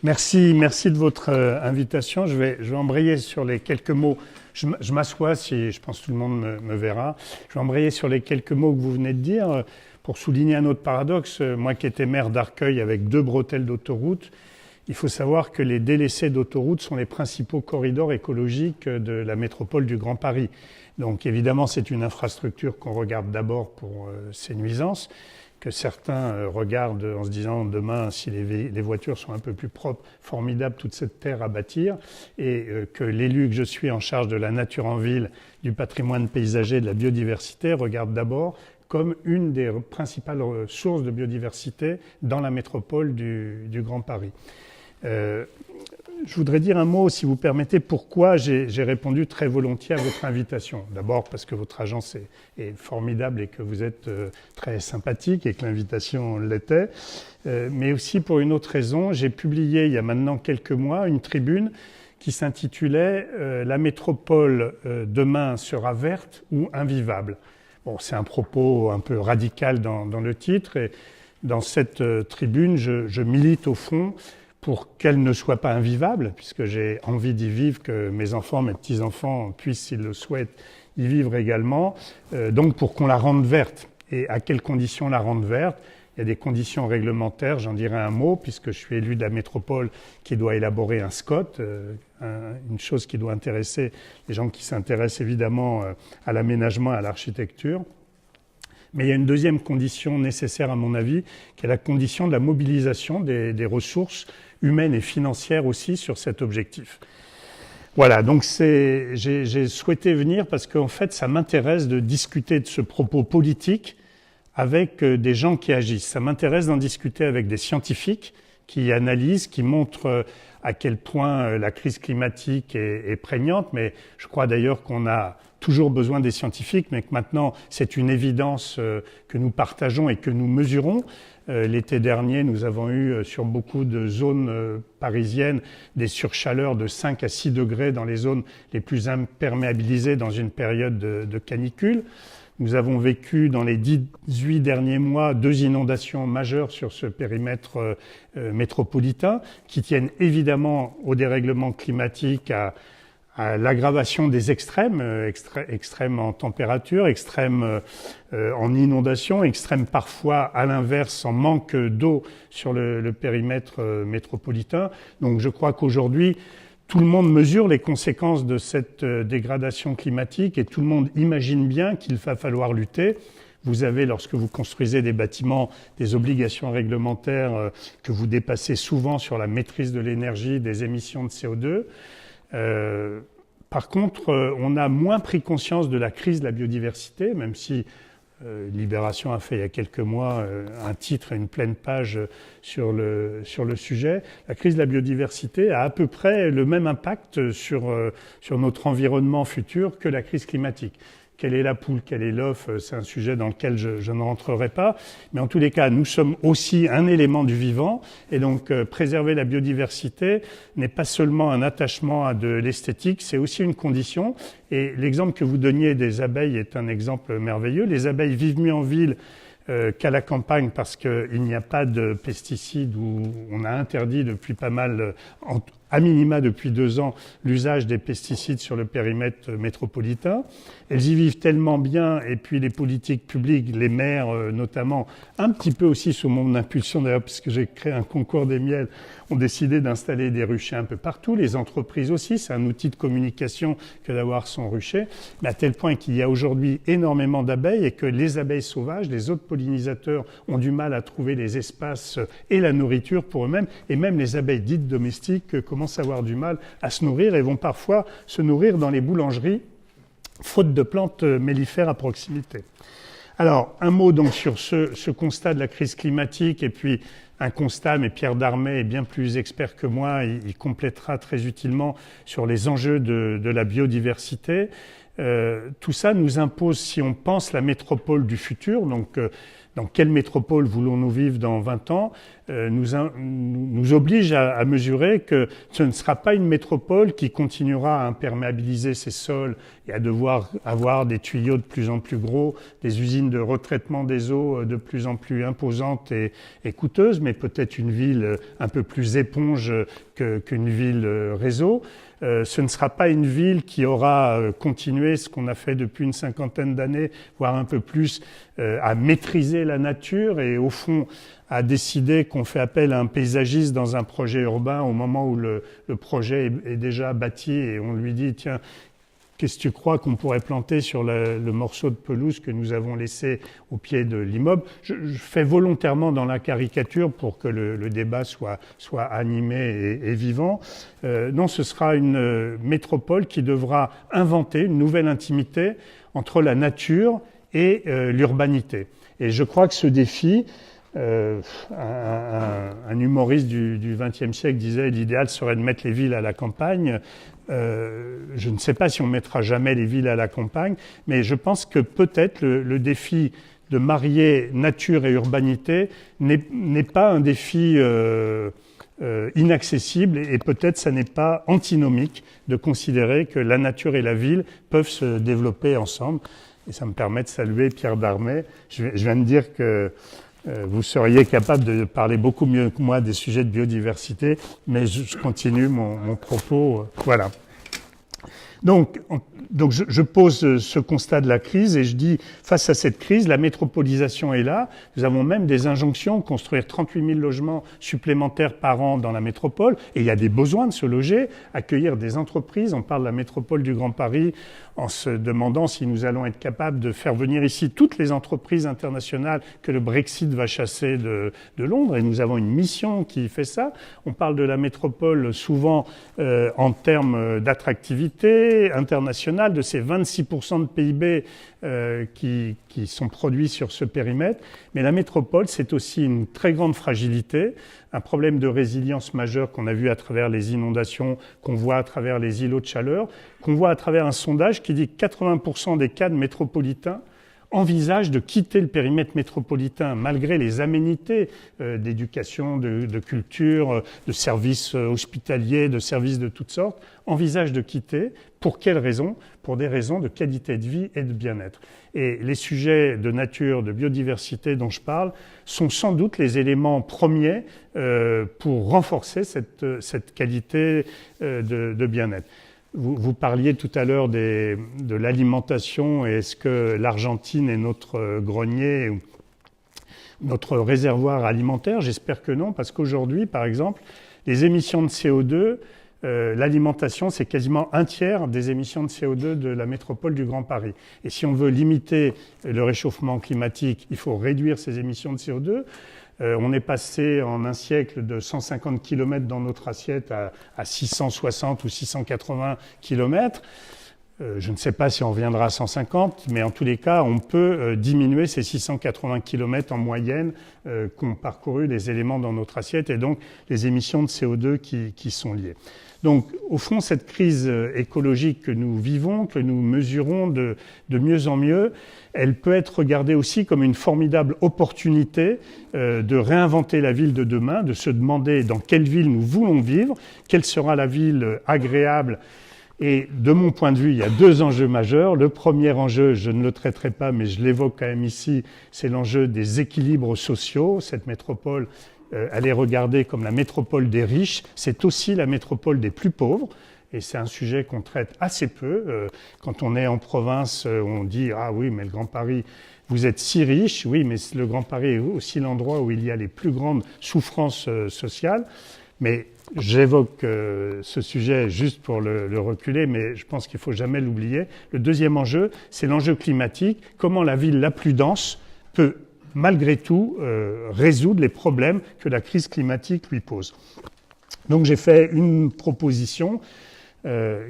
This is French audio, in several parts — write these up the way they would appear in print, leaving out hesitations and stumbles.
Merci de votre invitation. Je vais embrayer sur les quelques mots. Je m'assois, si je pense que tout le monde me verra. Je vais embrayer sur les quelques mots que vous venez de dire pour souligner un autre paradoxe. Moi qui étais maire d'Arcueil avec 2 bretelles d'autoroute, il faut savoir que les délaissés d'autoroute sont les principaux corridors écologiques de la métropole du Grand Paris. Donc évidemment, c'est une infrastructure qu'on regarde d'abord pour ses nuisances, que certains regardent en se disant demain, si les voitures sont un peu plus propres, formidable toute cette terre à bâtir, et que l'élu que je suis en charge de la nature en ville, du patrimoine paysager, de la biodiversité, regarde d'abord comme une des principales sources de biodiversité dans la métropole du Grand Paris. Je voudrais dire un mot, si vous permettez, pourquoi j'ai répondu très volontiers à votre invitation. D'abord parce que votre agence est formidable et que vous êtes très sympathique et que l'invitation l'était, mais aussi pour une autre raison. J'ai publié il y a maintenant quelques mois une tribune qui s'intitulait « La métropole demain sera verte ou invivable ». Bon, c'est un propos un peu radical dans le titre, et dans cette tribune, je milite au fond pour qu'elle ne soit pas invivable, puisque j'ai envie d'y vivre, que mes enfants, mes petits-enfants puissent, s'ils le souhaitent, y vivre également. Donc pour qu'on la rende verte. Et à quelles conditions la rendre verte? Il y a des conditions réglementaires, j'en dirai un mot, puisque je suis élu de la métropole qui doit élaborer un SCOT, une chose qui doit intéresser les gens qui s'intéressent évidemment à l'aménagement et à l'architecture. Mais il y a une deuxième condition nécessaire à mon avis, qui est la condition de la mobilisation des ressources humaines et financières aussi sur cet objectif. Voilà, donc j'ai souhaité venir parce qu'en fait, ça m'intéresse de discuter de ce propos politique avec des gens qui agissent. Ça m'intéresse d'en discuter avec des scientifiques qui analysent, qui montrent à quel point la crise climatique est prégnante, mais je crois d'ailleurs qu'on a toujours besoin des scientifiques, mais que maintenant c'est une évidence que nous partageons et que nous mesurons. L'été dernier, nous avons eu sur beaucoup de zones parisiennes des surchaleurs de 5 à 6 degrés dans les zones les plus imperméabilisées dans une période de canicule. Nous avons vécu dans les 18 derniers mois 2 inondations majeures sur ce périmètre métropolitain qui tiennent évidemment au dérèglement climatique, à l'aggravation des extrêmes, extrêmes en température, extrêmes en inondation, extrêmes parfois à l'inverse en manque d'eau sur le périmètre métropolitain. Donc je crois qu'aujourd'hui, tout le monde mesure les conséquences de cette dégradation climatique et tout le monde imagine bien qu'il va falloir lutter. Vous avez, lorsque vous construisez des bâtiments, des obligations réglementaires que vous dépassez souvent sur la maîtrise de l'énergie, des émissions de CO2. Par contre, on a moins pris conscience de la crise de la biodiversité, même si Libération a fait il y a quelques mois un titre et une pleine page sur le sujet. La crise de la biodiversité a à peu près le même impact sur notre environnement futur que la crise climatique. Quelle est la poule, quel est l'œuf, c'est un sujet dans lequel je ne rentrerai pas. Mais en tous les cas, nous sommes aussi un élément du vivant. Et donc, préserver la biodiversité n'est pas seulement un attachement à de l'esthétique, c'est aussi une condition. Et l'exemple que vous donniez des abeilles est un exemple merveilleux. Les abeilles vivent mieux en ville qu'à la campagne parce qu'il n'y a pas de pesticides, où on a interdit depuis pas mal, à minima depuis 2 ans, l'usage des pesticides sur le périmètre métropolitain. Elles y vivent tellement bien, et puis les politiques publiques, les maires notamment, un petit peu aussi sous mon impulsion d'ailleurs, puisque j'ai créé un concours des miels, ont décidé d'installer des ruchers un peu partout. Les entreprises aussi, c'est un outil de communication que d'avoir son rucher, mais à tel point qu'il y a aujourd'hui énormément d'abeilles et que les abeilles sauvages, les autres pollinisateurs ont du mal à trouver les espaces et la nourriture pour eux-mêmes, et même les abeilles dites domestiques commencent à avoir du mal à se nourrir et vont parfois se nourrir dans les boulangeries, faute de plantes mellifères à proximité. Alors, un mot donc sur ce constat de la crise climatique, et puis un constat, mais Pierre Darmet est bien plus expert que moi, il complétera très utilement sur les enjeux de la biodiversité. Tout ça nous impose, si on pense la métropole du futur, donc dans quelle métropole voulons-nous vivre dans 20 ans, nous oblige à mesurer que ce ne sera pas une métropole qui continuera à imperméabiliser ses sols et à devoir avoir des tuyaux de plus en plus gros, des usines de retraitement des eaux de plus en plus imposantes et coûteuses, mais peut-être une ville un peu plus éponge qu'une ville réseau. Ce ne sera pas une ville qui aura continué ce qu'on a fait depuis une cinquantaine d'années, voire un peu plus, à maîtriser la nature et au fond à décider qu'on fait appel à un paysagiste dans un projet urbain au moment où le projet est déjà bâti et on lui dit tiens, qu'est-ce que tu crois qu'on pourrait planter sur le morceau de pelouse que nous avons laissé au pied de l'immeuble? Je fais volontairement dans la caricature pour que le débat soit animé et vivant. Non, ce sera une métropole qui devra inventer une nouvelle intimité entre la nature et l'urbanité. Et je crois que ce défi, un humoriste du XXe siècle disait l'idéal serait de mettre les villes à la campagne. Je ne sais pas si on mettra jamais les villes à la campagne, mais je pense que peut-être le défi de marier nature et urbanité n'est pas un défi inaccessible et peut-être ça n'est pas antinomique de considérer que la nature et la ville peuvent se développer ensemble. Et ça me permet de saluer Pierre Darmet. Je viens de dire que vous seriez capable de parler beaucoup mieux que moi des sujets de biodiversité, mais je continue mon propos. Voilà. Donc je pose ce constat de la crise et je dis, face à cette crise, la métropolisation est là. Nous avons même des injonctions, construire 38 000 logements supplémentaires par an dans la métropole. Et il y a des besoins de se loger, accueillir des entreprises. On parle de la métropole du Grand Paris en se demandant si nous allons être capables de faire venir ici toutes les entreprises internationales que le Brexit va chasser de Londres. Et nous avons une mission qui fait ça. On parle de la métropole souvent en termes d'attractivité internationale, de ces 26% de PIB qui sont produits sur ce périmètre. Mais la métropole, c'est aussi une très grande fragilité, un problème de résilience majeur qu'on a vu à travers les inondations, qu'on voit à travers les îlots de chaleur, qu'on voit à travers un sondage qui dit que 80% des cadres métropolitains envisagent de quitter le périmètre métropolitain malgré les aménités d'éducation, de culture, de services hospitaliers, de services de toutes sortes, envisagent de quitter. Pour quelles raisons? Pour des raisons de qualité de vie et de bien-être. Et les sujets de nature, de biodiversité dont je parle sont sans doute les éléments premiers pour renforcer cette qualité de bien-être. Vous parliez tout à l'heure de l'alimentation et est-ce que l'Argentine est notre grenier ou notre réservoir alimentaire? J'espère que non, parce qu'aujourd'hui, par exemple, les émissions de CO2, l'alimentation, c'est quasiment un tiers des émissions de CO2 de la métropole du Grand Paris. Et si on veut limiter le réchauffement climatique, il faut réduire ces émissions de CO2. On est passé en un siècle de 150 km dans notre assiette à 660 ou 680 km. Je ne sais pas si on reviendra à 150, mais en tous les cas, on peut diminuer ces 680 km en moyenne qu'ont parcouru les éléments dans notre assiette et donc les émissions de CO2 qui sont liées. Donc, au fond, cette crise écologique que nous vivons, que nous mesurons de mieux en mieux, elle peut être regardée aussi comme une formidable opportunité de réinventer la ville de demain, de se demander dans quelle ville nous voulons vivre, quelle sera la ville agréable. Et de mon point de vue, il y a deux enjeux majeurs. Le premier enjeu, je ne le traiterai pas, mais je l'évoque quand même ici, c'est l'enjeu des équilibres sociaux. Cette métropole, elle est regardée comme la métropole des riches, c'est aussi la métropole des plus pauvres. Et c'est un sujet qu'on traite assez peu. Quand on est en province, on dit « Ah oui, mais le Grand Paris, vous êtes si riche. » Oui, mais le Grand Paris est aussi l'endroit où il y a les plus grandes souffrances sociales. Mais j'évoque ce sujet juste pour le reculer, mais je pense qu'il ne faut jamais l'oublier. Le deuxième enjeu, c'est l'enjeu climatique. Comment la ville la plus dense peut malgré tout résoudre les problèmes que la crise climatique lui pose. Donc j'ai fait une proposition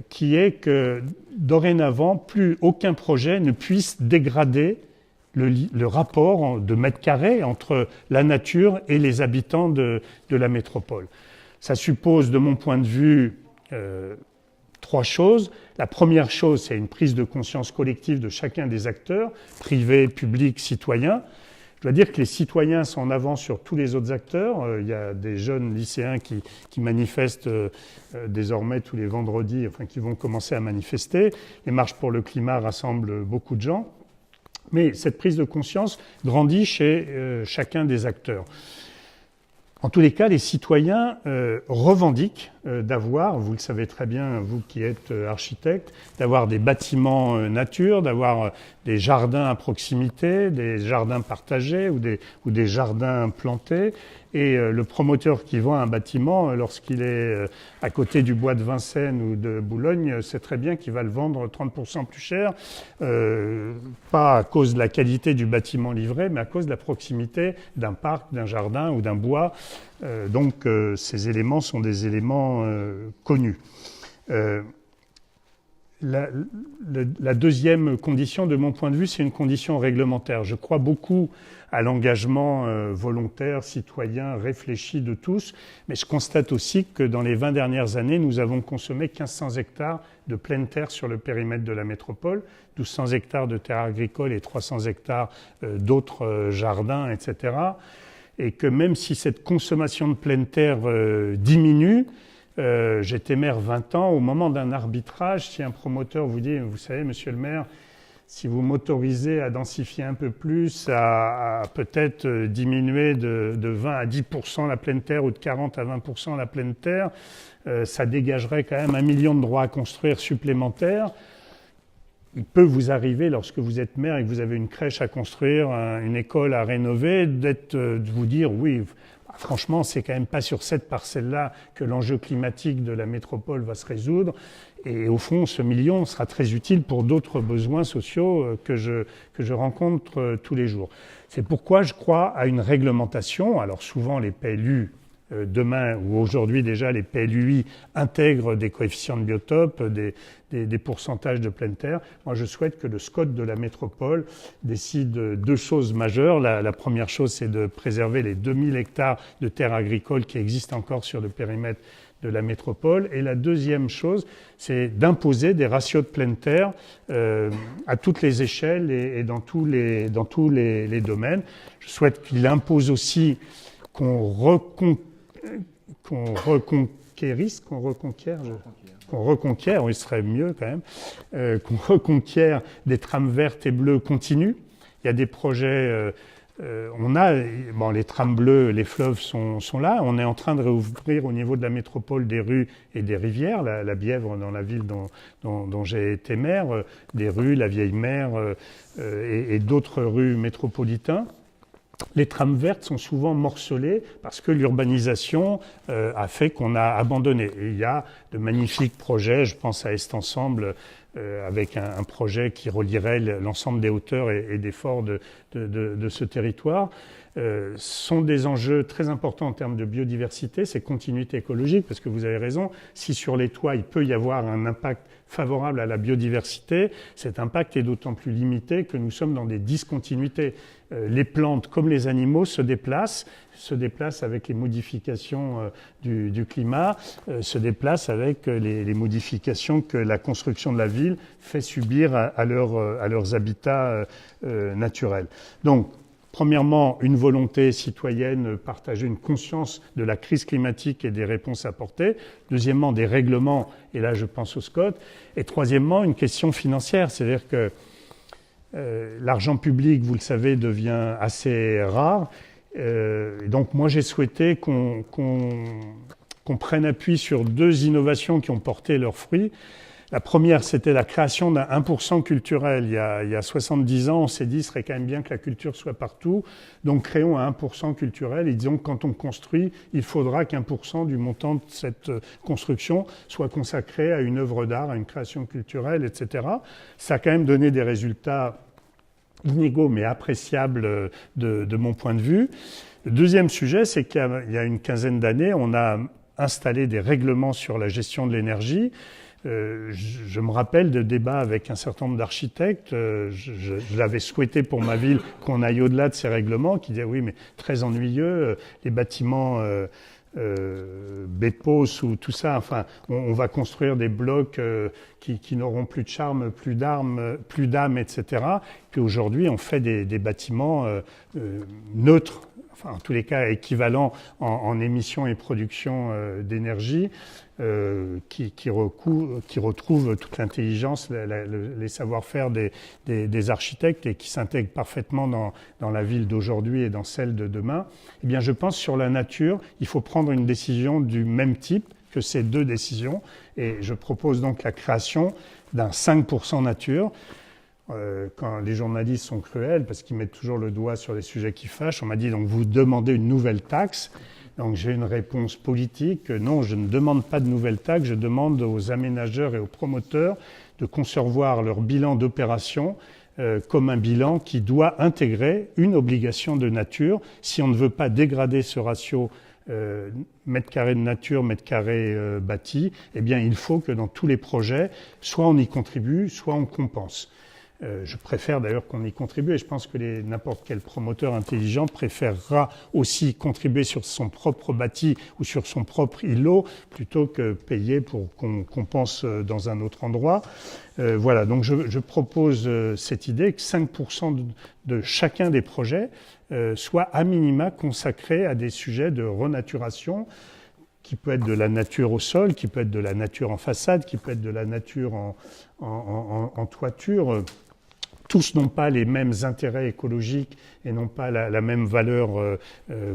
qui est que dorénavant, plus aucun projet ne puisse dégrader le rapport de mètres carrés entre la nature et les habitants de la métropole. Ça suppose, de mon point de vue, trois choses. La première chose, c'est une prise de conscience collective de chacun des acteurs, privés, publics, citoyens. dois dire que les citoyens sont en avance sur tous les autres acteurs. Il y a des jeunes lycéens qui manifestent désormais tous les vendredis, enfin qui vont commencer à manifester. Les marches pour le climat rassemblent beaucoup de gens. Mais cette prise de conscience grandit chez chacun des acteurs. En tous les cas, les citoyens revendiquent d'avoir, vous le savez très bien, vous qui êtes architecte, d'avoir des bâtiments nature, d'avoir des jardins à proximité, des jardins partagés ou des jardins plantés. Et le promoteur qui vend un bâtiment, lorsqu'il est à côté du bois de Vincennes ou de Boulogne, sait très bien qu'il va le vendre 30% plus cher, pas à cause de la qualité du bâtiment livré, mais à cause de la proximité d'un parc, d'un jardin ou d'un bois. Donc ces éléments sont des éléments connus. La deuxième condition, de mon point de vue, c'est une condition réglementaire. Je crois beaucoup à l'engagement volontaire, citoyen, réfléchi de tous, mais je constate aussi que dans les 20 dernières années, nous avons consommé 1500 hectares de pleine terre sur le périmètre de la métropole, 1200 hectares de terres agricoles et 300 hectares d'autres jardins, etc. Et que même si cette consommation de pleine terre diminue, j'étais maire 20 ans, au moment d'un arbitrage, si un promoteur vous dit, vous savez, monsieur le maire, si vous m'autorisez à densifier un peu plus, à peut-être diminuer de 20 à 10% la pleine terre ou de 40 à 20% la pleine terre, ça dégagerait quand même 1 million de droits à construire supplémentaires. Il peut vous arriver, lorsque vous êtes maire et que vous avez une crèche à construire, une école à rénover, de vous dire, oui, franchement, c'est quand même pas sur cette parcelle-là que l'enjeu climatique de la métropole va se résoudre. Et au fond, ce million sera très utile pour d'autres besoins sociaux que je rencontre tous les jours. C'est pourquoi je crois à une réglementation. Alors souvent, les PLU, demain ou aujourd'hui déjà, les PLUI intègrent des coefficients de biotope, des pourcentages de pleine terre. Moi, je souhaite que le SCOT de la métropole décide deux choses majeures. La première chose, c'est de préserver les 2000 hectares de terres agricoles qui existent encore sur le périmètre de la métropole. Et la deuxième chose, c'est d'imposer des ratios de pleine terre à toutes les échelles et dans tous les domaines. Je souhaite qu'il impose aussi qu'on reconquiert, oui, ce serait mieux quand même, qu'on reconquiert des trames vertes et bleues continues. Il y a des projets, les trames bleues, les fleuves sont là. On est en train de réouvrir au niveau de la métropole des rues et des rivières, la Bièvre dans la ville dont j'ai été maire, des rues, la Vieille Mer et d'autres rues métropolitaines. Les trames vertes sont souvent morcelées parce que l'urbanisation a fait qu'on a abandonné. Et il y a de magnifiques projets, je pense à Est Ensemble, avec un projet qui relierait l'ensemble des hauteurs et des forts de ce territoire. Sont des enjeux très importants en termes de biodiversité, c'est continuité écologique, parce que vous avez raison, si sur les toits il peut y avoir un impact favorable à la biodiversité, cet impact est d'autant plus limité que nous sommes dans des discontinuités. Les plantes comme les animaux se déplacent avec les modifications du climat, se déplacent avec les modifications que la construction de la ville fait subir à leurs habitats naturels. Donc, premièrement, une volonté citoyenne partagée, une conscience de la crise climatique et des réponses apportées. Deuxièmement, des règlements, et là je pense au SCOT. Et troisièmement, une question financière, c'est-à-dire que l'argent public, vous le savez, devient assez rare. Donc moi j'ai souhaité qu'on prenne appui sur deux innovations qui ont porté leurs fruits. La première, c'était la création d'un 1% culturel. Il y a 70 ans, on s'est dit, il serait quand même bien que la culture soit partout. Donc, créons un 1% culturel et disons que quand on construit, il faudra qu'1% du montant de cette construction soit consacré à une œuvre d'art, à une création culturelle, etc. Ça a quand même donné des résultats inégaux mais appréciables de mon point de vue. Le deuxième sujet, c'est qu'il y a une quinzaine d'années, on a installé des règlements sur la gestion de l'énergie. Je me rappelle de débats avec un certain nombre d'architectes. Je l'avais souhaité pour ma ville qu'on aille au-delà de ces règlements, qui disaient oui, mais très ennuyeux, les bâtiments Bepos ou tout ça. Enfin, on va construire des blocs qui n'auront plus de charme, plus d'âme, etc. Puis aujourd'hui, on fait des bâtiments neutres, enfin en tous les cas équivalents en émissions et production d'énergie, qui retrouvent toute l'intelligence, les savoir-faire des architectes et qui s'intègrent parfaitement dans la ville d'aujourd'hui et dans celle de demain. Eh bien, je pense sur la nature, il faut prendre une décision du même type que ces deux décisions. Et je propose donc la création d'un 5% nature. Quand les journalistes sont cruels, parce qu'ils mettent toujours le doigt sur les sujets qui fâchent, on m'a dit donc vous demandez une nouvelle taxe. Donc j'ai une réponse politique, non, je ne demande pas de nouvelle taxe, je demande aux aménageurs et aux promoteurs de concevoir leur bilan d'opération comme un bilan qui doit intégrer une obligation de nature. Si on ne veut pas dégrader ce ratio mètre carré de nature, mètre carré bâti, eh bien il faut que dans tous les projets, soit on y contribue, soit on compense. Je préfère d'ailleurs qu'on y contribue et je pense que n'importe quel promoteur intelligent préférera aussi contribuer sur son propre bâti ou sur son propre îlot plutôt que payer pour qu'on compense dans un autre endroit. Voilà, donc je propose cette idée que 5% de chacun des projets soit à minima consacré à des sujets de renaturation, qui peut être de la nature au sol, qui peut être de la nature en façade, qui peut être de la nature en toiture. Tous n'ont pas les mêmes intérêts écologiques et n'ont pas la même valeur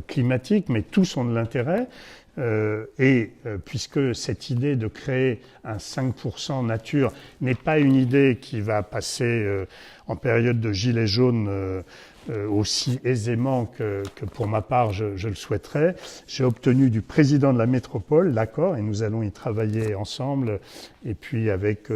climatique, mais tous ont de l'intérêt. Puisque cette idée de créer un 5% nature n'est pas une idée qui va passer en période de gilet jaune aussi aisément que pour ma part je le souhaiterais, j'ai obtenu du président de la métropole l'accord, et nous allons y travailler ensemble, et puis avec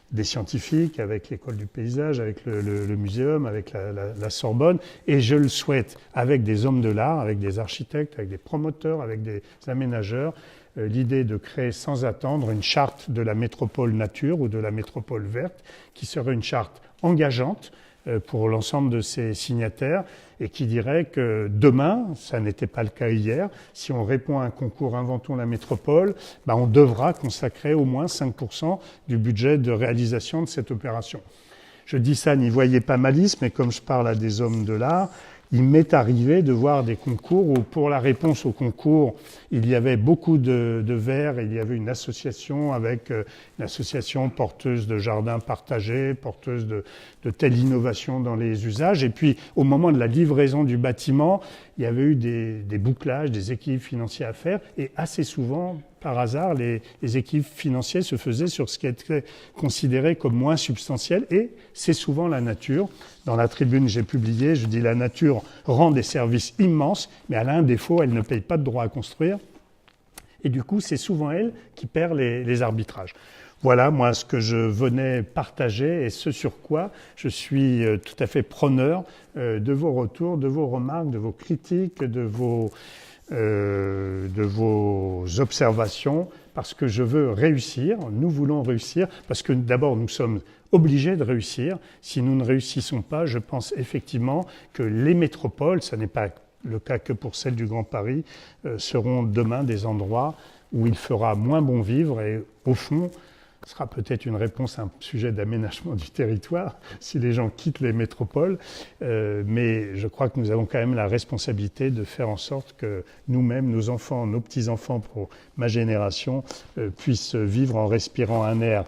des scientifiques, avec l'école du paysage, avec le muséum, avec la Sorbonne, et je le souhaite avec des hommes de l'art, avec des architectes, avec des promoteurs, avec des aménageurs, l'idée de créer sans attendre une charte de la métropole nature ou de la métropole verte, qui serait une charte engageante pour l'ensemble de ses signataires, et qui dirait que demain, ça n'était pas le cas hier, si on répond à un concours Inventons la métropole, on devra consacrer au moins 5% du budget de réalisation de cette opération. Je dis ça, n'y voyez pas malice, mais comme je parle à des hommes de l'art, il m'est arrivé de voir des concours où, pour la réponse au concours, il y avait beaucoup de verts, il y avait une association avec une association porteuse de jardins partagés, porteuse de telle innovation dans les usages. Et puis, au moment de la livraison du bâtiment, il y avait eu des bouclages, des équilibres financiers à faire. Et assez souvent, par hasard, les équilibres financiers se faisaient sur ce qui était considéré comme moins substantiel. Et c'est souvent la nature. Dans la tribune, j'ai publié, je dis la nature rend des services immenses, mais elle a un défaut, elle ne paye pas de droit à construire. Et du coup, c'est souvent elle qui perd les arbitrages. Voilà, moi, ce que je venais partager et ce sur quoi je suis tout à fait preneur de vos retours, de vos remarques, de vos critiques, de vos observations, parce que je veux réussir, nous voulons réussir, parce que d'abord, nous sommes obligés de réussir. Si nous ne réussissons pas, je pense effectivement que les métropoles, ce n'est pas le cas que pour celle du Grand Paris, seront demain des endroits où il fera moins bon vivre, et au fond, ce sera peut-être une réponse à un sujet d'aménagement du territoire si les gens quittent les métropoles, mais je crois que nous avons quand même la responsabilité de faire en sorte que nous-mêmes, nos enfants, nos petits-enfants pour ma génération, puissent vivre en respirant un air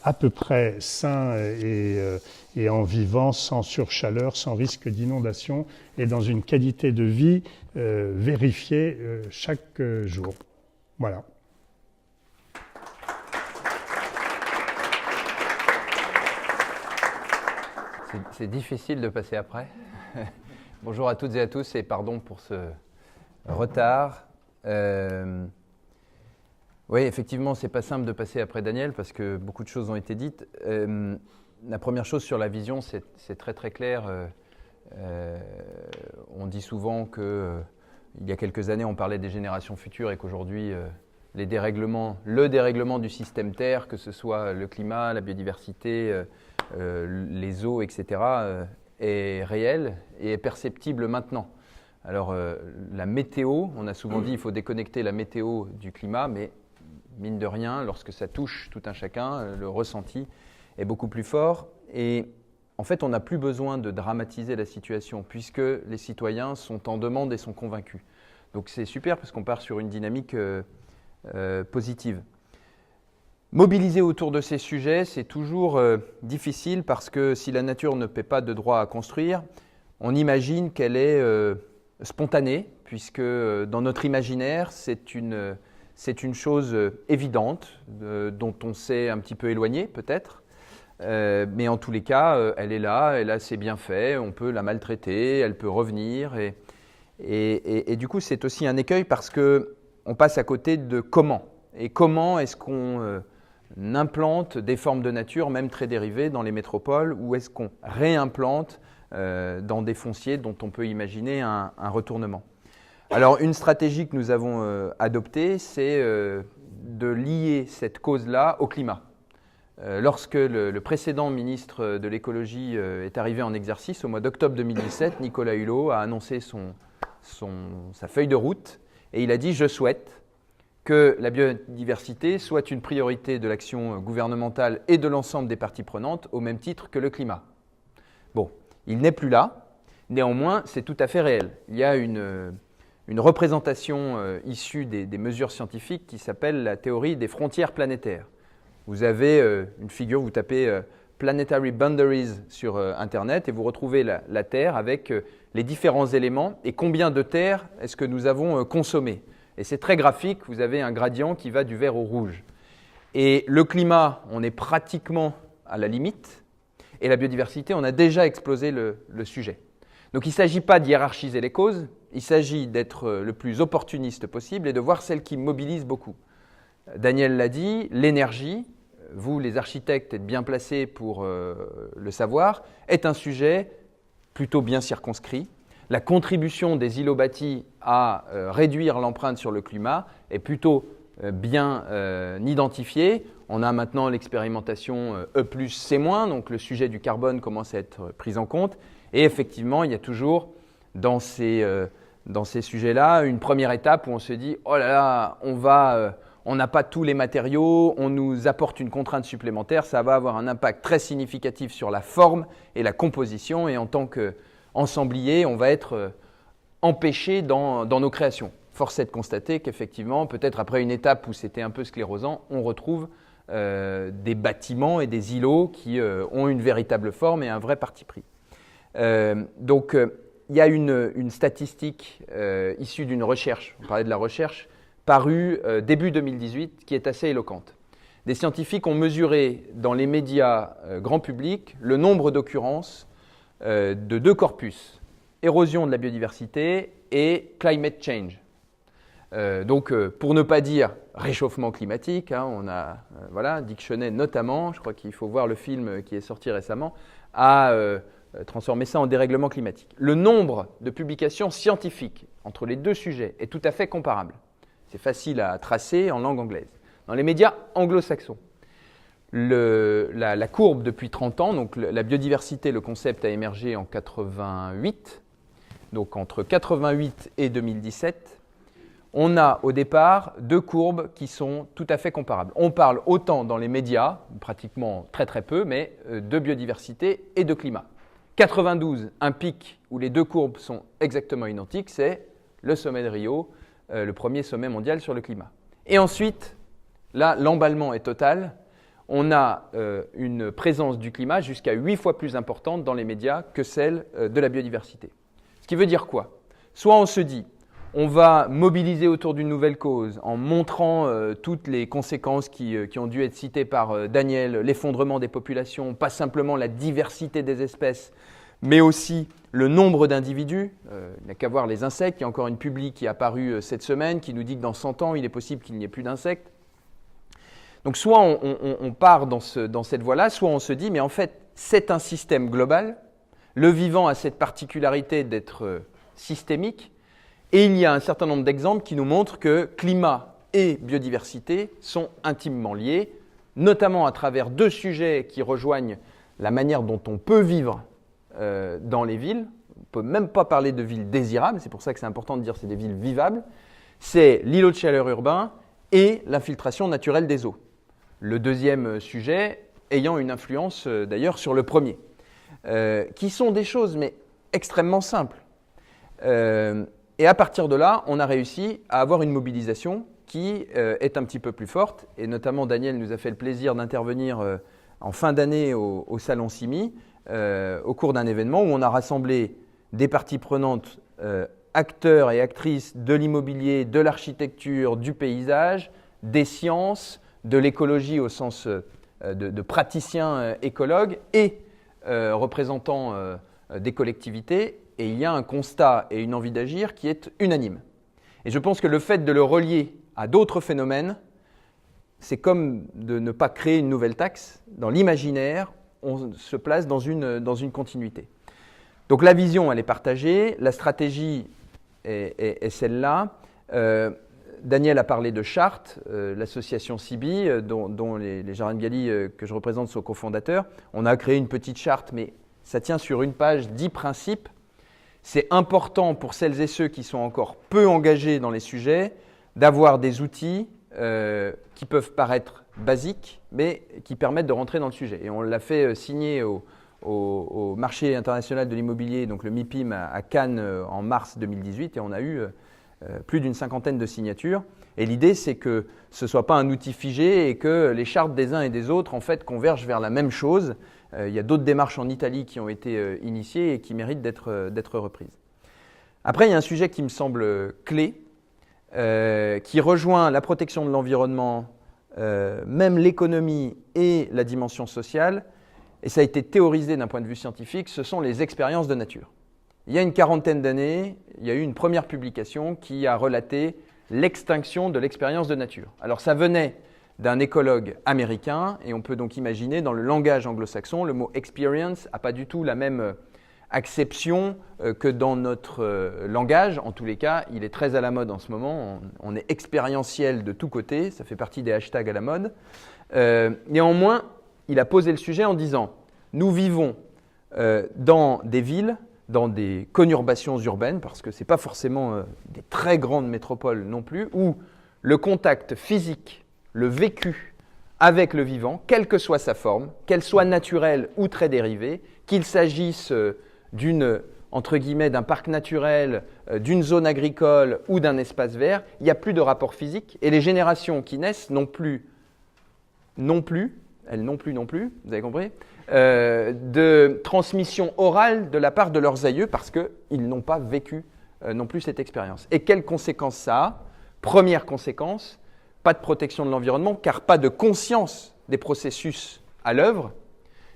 à peu près sain et en vivant sans surchaleur, sans risque d'inondation et dans une qualité de vie vérifiée chaque jour. Voilà. C'est difficile de passer après. Bonjour à toutes et à tous et pardon pour ce retard. Oui, effectivement, c'est pas simple de passer après Daniel parce que beaucoup de choses ont été dites. La première chose sur la vision, c'est très très clair. On dit souvent que il y a quelques années, on parlait des générations futures et qu'aujourd'hui, le dérèglement du système Terre, que ce soit le climat, la biodiversité, les eaux, etc., est réel et est perceptible maintenant. Alors, la météo, on a souvent dit qu'il faut déconnecter la météo du climat, mais mine de rien, lorsque ça touche tout un chacun, le ressenti est beaucoup plus fort. Et en fait, on n'a plus besoin de dramatiser la situation, puisque les citoyens sont en demande et sont convaincus. Donc c'est super, parce qu'on part sur une dynamique positive. Mobiliser autour de ces sujets, c'est toujours difficile, parce que si la nature ne paie pas de droit à construire, on imagine qu'elle est spontanée, puisque dans notre imaginaire, c'est une chose évidente, dont on s'est un petit peu éloigné peut-être, mais en tous les cas, elle est là, elle a ses bienfaits, on peut la maltraiter, elle peut revenir, et du coup c'est aussi un écueil parce qu'on passe à côté de comment. Et comment est-ce qu'on implante des formes de nature, même très dérivées, dans les métropoles, ou est-ce qu'on réimplante dans des fonciers dont on peut imaginer un retournement. Alors, une stratégie que nous avons adoptée, c'est de lier cette cause-là au climat. Lorsque le précédent ministre de l'écologie est arrivé en exercice, au mois d'octobre 2017, Nicolas Hulot a annoncé sa feuille de route et il a dit « Je souhaite que la biodiversité soit une priorité de l'action gouvernementale et de l'ensemble des parties prenantes au même titre que le climat. » Bon, il n'est plus là. Néanmoins, c'est tout à fait réel. Il y a une représentation issue des mesures scientifiques qui s'appelle la théorie des frontières planétaires. Vous avez une figure, vous tapez Planetary Boundaries sur Internet et vous retrouvez la Terre avec les différents éléments et combien de terre est-ce que nous avons consommé. Et c'est très graphique, vous avez un gradient qui va du vert au rouge. Et le climat, on est pratiquement à la limite, et la biodiversité, on a déjà explosé le sujet. Donc il ne s'agit pas de hiérarchiser les causes, il s'agit d'être le plus opportuniste possible et de voir celles qui mobilisent beaucoup. Daniel l'a dit, l'énergie, vous les architectes êtes bien placés pour le savoir, est un sujet plutôt bien circonscrit. La contribution des îlots bâtis à réduire l'empreinte sur le climat est plutôt bien identifiée. On a maintenant l'expérimentation E+, C-, donc le sujet du carbone commence à être pris en compte. Et effectivement, il y a toujours dans ces sujets-là une première étape où on se dit « Oh là là, on n'a pas tous les matériaux, on nous apporte une contrainte supplémentaire, ça va avoir un impact très significatif sur la forme et la composition et en tant qu'ensemblier, on va être empêché dans nos créations. » Force est de constater qu'effectivement, peut-être après une étape où c'était un peu sclérosant, on retrouve des bâtiments et des îlots qui ont une véritable forme et un vrai parti pris. Donc, il y a une statistique issue d'une recherche, on parlait de la recherche, parue début 2018, qui est assez éloquente. Des scientifiques ont mesuré dans les médias grand public le nombre d'occurrences de deux corpus, érosion de la biodiversité et climate change. Donc, pour ne pas dire réchauffement climatique, hein, on a, Dick Cheney notamment, je crois qu'il faut voir le film qui est sorti récemment, a transformé ça en dérèglement climatique. Le nombre de publications scientifiques entre les deux sujets est tout à fait comparable. C'est facile à tracer en langue anglaise. Dans les médias anglo-saxons, la courbe depuis 30 ans, donc la biodiversité, le concept a émergé en 88, donc entre 88 et 2017, on a au départ deux courbes qui sont tout à fait comparables. On parle autant dans les médias, pratiquement très très peu, mais de biodiversité et de climat. 92, un pic où les deux courbes sont exactement identiques, c'est le sommet de Rio, le premier sommet mondial sur le climat. Et ensuite, là, l'emballement est total. On a une présence du climat jusqu'à 8 fois plus importante dans les médias que celle de la biodiversité. Ce qui veut dire quoi? Soit on se dit, on va mobiliser autour d'une nouvelle cause en montrant toutes les conséquences qui ont dû être citées par Daniel, l'effondrement des populations, pas simplement la diversité des espèces, mais aussi le nombre d'individus. Il n'y a qu'à voir les insectes. Il y a encore une publi qui est apparue cette semaine qui nous dit que dans 100 ans, il est possible qu'il n'y ait plus d'insectes. Donc soit on part dans cette voie-là, soit on se dit, mais en fait, c'est un système global. Le vivant a cette particularité d'être systémique. Et il y a un certain nombre d'exemples qui nous montrent que climat et biodiversité sont intimement liés, notamment à travers deux sujets qui rejoignent la manière dont on peut vivre dans les villes. peut même pas parler de villes désirables, c'est pour ça que c'est important de dire que c'est des villes vivables, c'est l'îlot de chaleur urbain et l'infiltration naturelle des eaux. Le deuxième sujet ayant une influence d'ailleurs sur le premier, qui sont des choses mais extrêmement simples. Et à partir de là, on a réussi à avoir une mobilisation qui est un petit peu plus forte, et notamment Daniel nous a fait le plaisir d'intervenir en fin d'année au Salon CIMI, au cours d'un événement où on a rassemblé des parties prenantes, acteurs et actrices de l'immobilier, de l'architecture, du paysage, des sciences, de l'écologie au sens de praticiens écologues et représentants des collectivités. Et il y a un constat et une envie d'agir qui est unanime. Et je pense que le fait de le relier à d'autres phénomènes, c'est comme de ne pas créer une nouvelle taxe. Dans l'imaginaire, on se place dans une continuité. Donc la vision, elle est partagée, la stratégie est celle-là. Daniel a parlé de charte, l'association CIBI, dont les Jardins de Galie que je représente sont cofondateurs. On a créé une petite charte, mais ça tient sur une page 10 principes. C'est important pour celles et ceux qui sont encore peu engagés dans les sujets d'avoir des outils qui peuvent paraître basiques, mais qui permettent de rentrer dans le sujet. Et on l'a fait signer au marché international de l'immobilier, donc le MIPIM à Cannes en mars 2018, et on a eu plus d'une 50aine de signatures. Et l'idée, c'est que ce ne soit pas un outil figé et que les chartes des uns et des autres, en fait, convergent vers la même chose. Il y a d'autres démarches en Italie qui ont été initiées et qui méritent d'être reprises. Après, il y a un sujet qui me semble clé, qui rejoint la protection de l'environnement, même l'économie et la dimension sociale, et ça a été théorisé d'un point de vue scientifique, ce sont les expériences de nature. Il y a une 40aine d'années, il y a eu une première publication qui a relaté l'extinction de l'expérience de nature. Alors ça venait d'un écologue américain, et on peut donc imaginer dans le langage anglo-saxon, le mot « experience » n'a pas du tout la même acception que dans notre langage. En tous les cas, il est très à la mode en ce moment, on est expérientiel de tous côtés, ça fait partie des hashtags à la mode. Néanmoins, il a posé le sujet en disant « Nous vivons dans des villes, dans des conurbations urbaines, parce que ce n'est pas forcément des très grandes métropoles non plus, où le contact physique, le vécu avec le vivant, quelle que soit sa forme, qu'elle soit naturelle ou très dérivée, qu'il s'agisse entre guillemets, d'un parc naturel, d'une zone agricole ou d'un espace vert, il n'y a plus de rapport physique et les générations qui naissent n'ont plus, vous avez compris, de transmission orale de la part de leurs aïeux parce qu'ils n'ont pas vécu non plus cette expérience. Et quelles conséquences ça a ? Première conséquence, pas de protection de l'environnement car pas de conscience des processus à l'œuvre.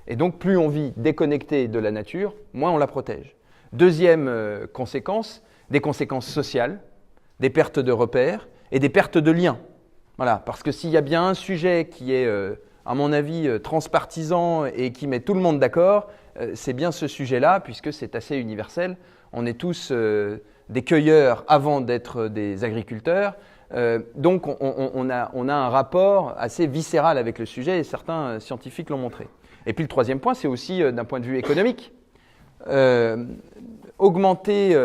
Et donc, plus on vit déconnecté de la nature, moins on la protège. Deuxième conséquence, des conséquences sociales, des pertes de repères et des pertes de liens. Voilà, parce que s'il y a bien un sujet qui est, à mon avis, transpartisan et qui met tout le monde d'accord, c'est bien ce sujet-là, puisque c'est assez universel. On est tous des cueilleurs avant d'être des agriculteurs. Donc, on a un rapport assez viscéral avec le sujet et certains scientifiques l'ont montré. Et puis le troisième point, c'est aussi d'un point de vue économique. Augmenter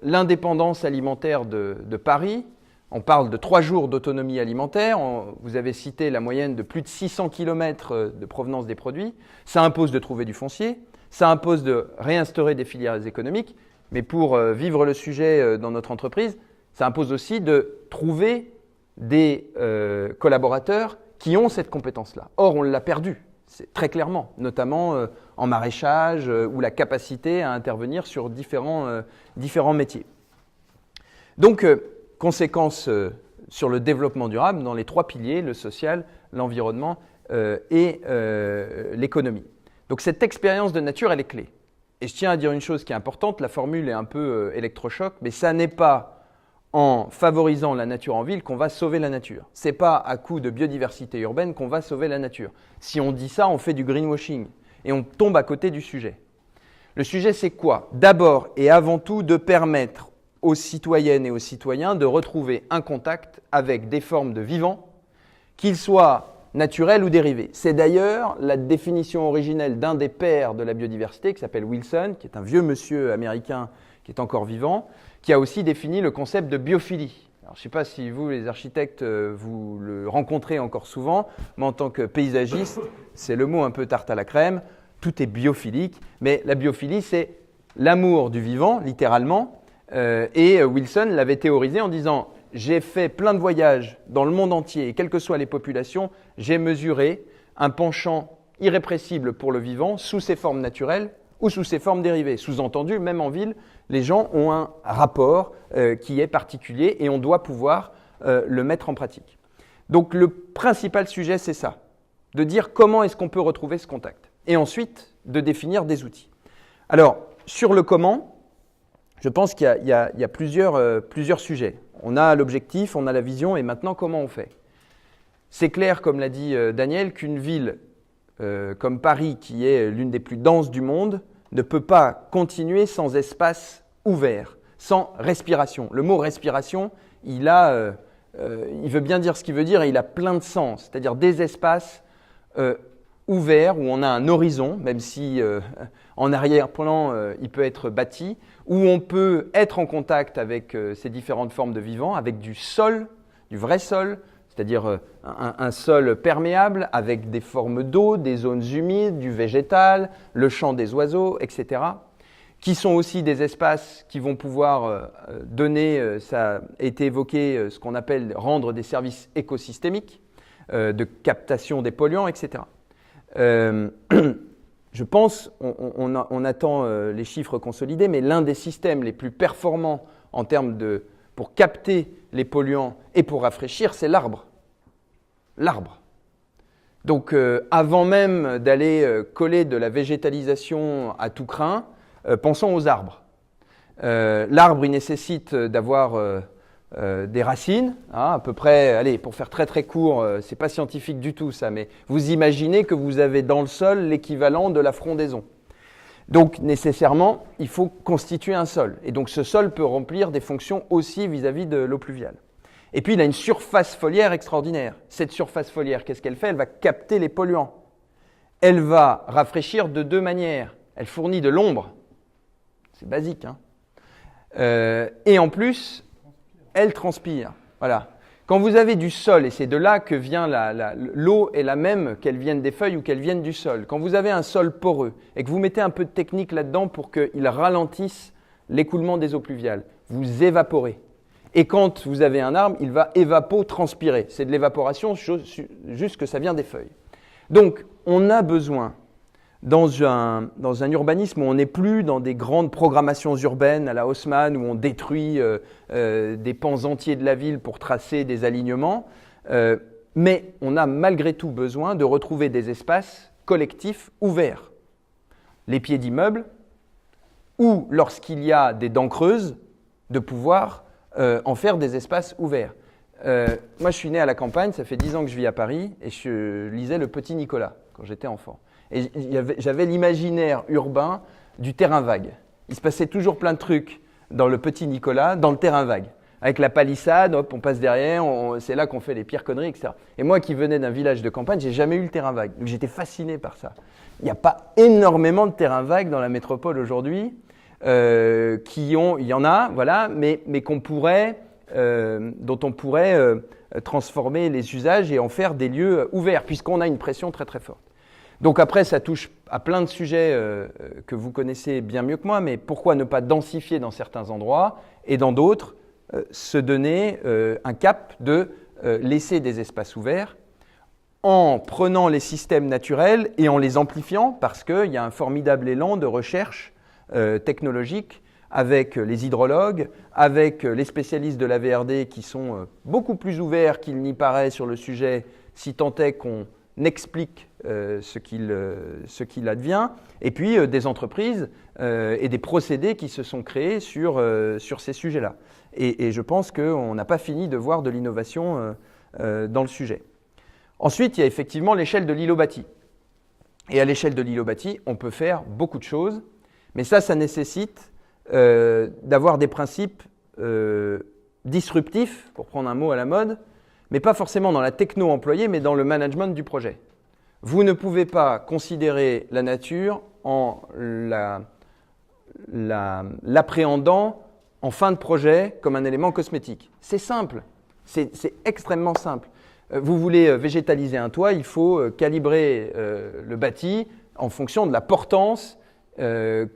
l'indépendance alimentaire de Paris. On parle de 3 jours d'autonomie alimentaire. Vous avez cité la moyenne de plus de 600 km de provenance des produits. Ça impose de trouver du foncier. Ça impose de réinstaurer des filières économiques. Mais pour vivre le sujet dans notre entreprise, ça impose aussi de trouver des collaborateurs qui ont cette compétence-là. Or, on l'a perdue. C'est très clairement, notamment en maraîchage ou la capacité à intervenir sur différents métiers. Donc, conséquences sur le développement durable dans les 3 piliers, le social, l'environnement et l'économie. Donc, cette expérience de nature, elle est clé. Et je tiens à dire une chose qui est importante, la formule est un peu électrochoc, mais ça n'est pas en favorisant la nature en ville qu'on va sauver la nature. Ce n'est pas à coup de biodiversité urbaine qu'on va sauver la nature. Si on dit ça, on fait du greenwashing et on tombe à côté du sujet. Le sujet, c'est quoi ? D'abord et avant tout, de permettre aux citoyennes et aux citoyens de retrouver un contact avec des formes de vivant, qu'ils soient naturelle ou dérivée. C'est d'ailleurs la définition originelle d'un des pères de la biodiversité qui s'appelle Wilson, qui est un vieux monsieur américain qui est encore vivant, qui a aussi défini le concept de biophilie. Alors, je ne sais pas si vous, les architectes, vous le rencontrez encore souvent, mais en tant que paysagiste, c'est le mot un peu tarte à la crème, tout est biophilique, mais la biophilie, c'est l'amour du vivant, littéralement, et Wilson l'avait théorisé en disant « J'ai fait plein de voyages dans le monde entier, et quelles que soient les populations, j'ai mesuré un penchant irrépressible pour le vivant sous ses formes naturelles ou sous ses formes dérivées. Sous-entendu, même en ville, les gens ont un rapport qui est particulier et on doit pouvoir le mettre en pratique. » Donc le principal sujet, c'est ça, de dire comment est-ce qu'on peut retrouver ce contact. Et ensuite, de définir des outils. Alors, sur le comment, je pense qu'il y a plusieurs sujets. On a l'objectif, on a la vision, et maintenant, comment on fait? C'est clair, comme l'a dit Daniel, qu'une ville comme Paris, qui est l'une des plus denses du monde, ne peut pas continuer sans espace ouvert, sans respiration. Le mot respiration, il veut bien dire ce qu'il veut dire et il a plein de sens, c'est-à-dire des espaces ouverts où on a un horizon, même si en arrière-plan il peut être bâti, où on peut être en contact avec ces différentes formes de vivants, avec du sol, du vrai sol, c'est-à-dire un sol perméable avec des formes d'eau, des zones humides, du végétal, le chant des oiseaux, etc., qui sont aussi des espaces qui vont pouvoir donner, ça a été évoqué, ce qu'on appelle rendre des services écosystémiques, de captation des polluants, etc. Je pense, on attend les chiffres consolidés, mais l'un des systèmes les plus performants en termes pour capter les polluants et pour rafraîchir, c'est l'arbre. L'arbre. Donc, avant même d'aller coller de la végétalisation à tout crin, pensons aux arbres. L'arbre, il nécessite d'avoir des racines, hein, à peu près, allez, pour faire très très court, c'est pas scientifique du tout ça, mais vous imaginez que vous avez dans le sol l'équivalent de la frondaison. Donc, nécessairement, il faut constituer un sol. Et donc, ce sol peut remplir des fonctions aussi vis-à-vis de l'eau pluviale. Et puis, il a une surface foliaire extraordinaire. Cette surface foliaire, qu'est-ce qu'elle fait? Elle va capter les polluants. Elle va rafraîchir de deux manières. Elle fournit de l'ombre. C'est basique, hein. Et en plus, elle transpire. Voilà. Quand vous avez du sol, et c'est de là que vient l'eau est la même qu'elle vienne des feuilles ou qu'elle vienne du sol. Quand vous avez un sol poreux et que vous mettez un peu de technique là-dedans pour qu'il ralentisse l'écoulement des eaux pluviales, vous évaporez. Et quand vous avez un arbre, il va évapotranspirer. C'est de l'évaporation, juste que ça vient des feuilles. Donc, on a besoin, dans un urbanisme où on n'est plus dans des grandes programmations urbaines à la Haussmann, où on détruit des pans entiers de la ville pour tracer des alignements, mais on a malgré tout besoin de retrouver des espaces collectifs ouverts. Les pieds d'immeubles, ou lorsqu'il y a des dents creuses, de pouvoir en faire des espaces ouverts. Moi, je suis né à la campagne, ça fait 10 ans que je vis à Paris, et je lisais Le Petit Nicolas quand j'étais enfant. Et j'avais l'imaginaire urbain du terrain vague. Il se passait toujours plein de trucs dans Le Petit Nicolas, dans le terrain vague. Avec la palissade, hop, on passe derrière, c'est là qu'on fait les pires conneries, etc. Et moi qui venais d'un village de campagne, j'ai jamais eu le terrain vague. Donc j'étais fasciné par ça. Il n'y a pas énormément de terrains vagues dans la métropole aujourd'hui. Il y en a, voilà, mais qu'on pourrait, dont on pourrait transformer les usages et en faire des lieux ouverts, puisqu'on a une pression très très forte. Donc après, ça touche à plein de sujets que vous connaissez bien mieux que moi, mais pourquoi ne pas densifier dans certains endroits et dans d'autres se donner un cap de laisser des espaces ouverts en prenant les systèmes naturels et en les amplifiant, parce qu'il y a un formidable élan de recherche technologique avec les hydrologues, avec les spécialistes de la VRD qui sont beaucoup plus ouverts qu'il n'y paraît sur le sujet, si tant est qu'on explique ce qu'il advient, et puis des entreprises et des procédés qui se sont créés sur ces sujets-là. Et je pense qu'on n'a pas fini de voir de l'innovation dans le sujet. Ensuite, il y a effectivement l'échelle de l'îlot bâti. Et à l'échelle de l'îlot bâti, on peut faire beaucoup de choses, mais ça nécessite d'avoir des principes disruptifs, pour prendre un mot à la mode, mais pas forcément dans la techno employée, mais dans le management du projet. Vous ne pouvez pas considérer la nature en l'appréhendant en fin de projet comme un élément cosmétique. C'est simple, c'est extrêmement simple. Vous voulez végétaliser un toit, il faut calibrer le bâti en fonction de la portance dont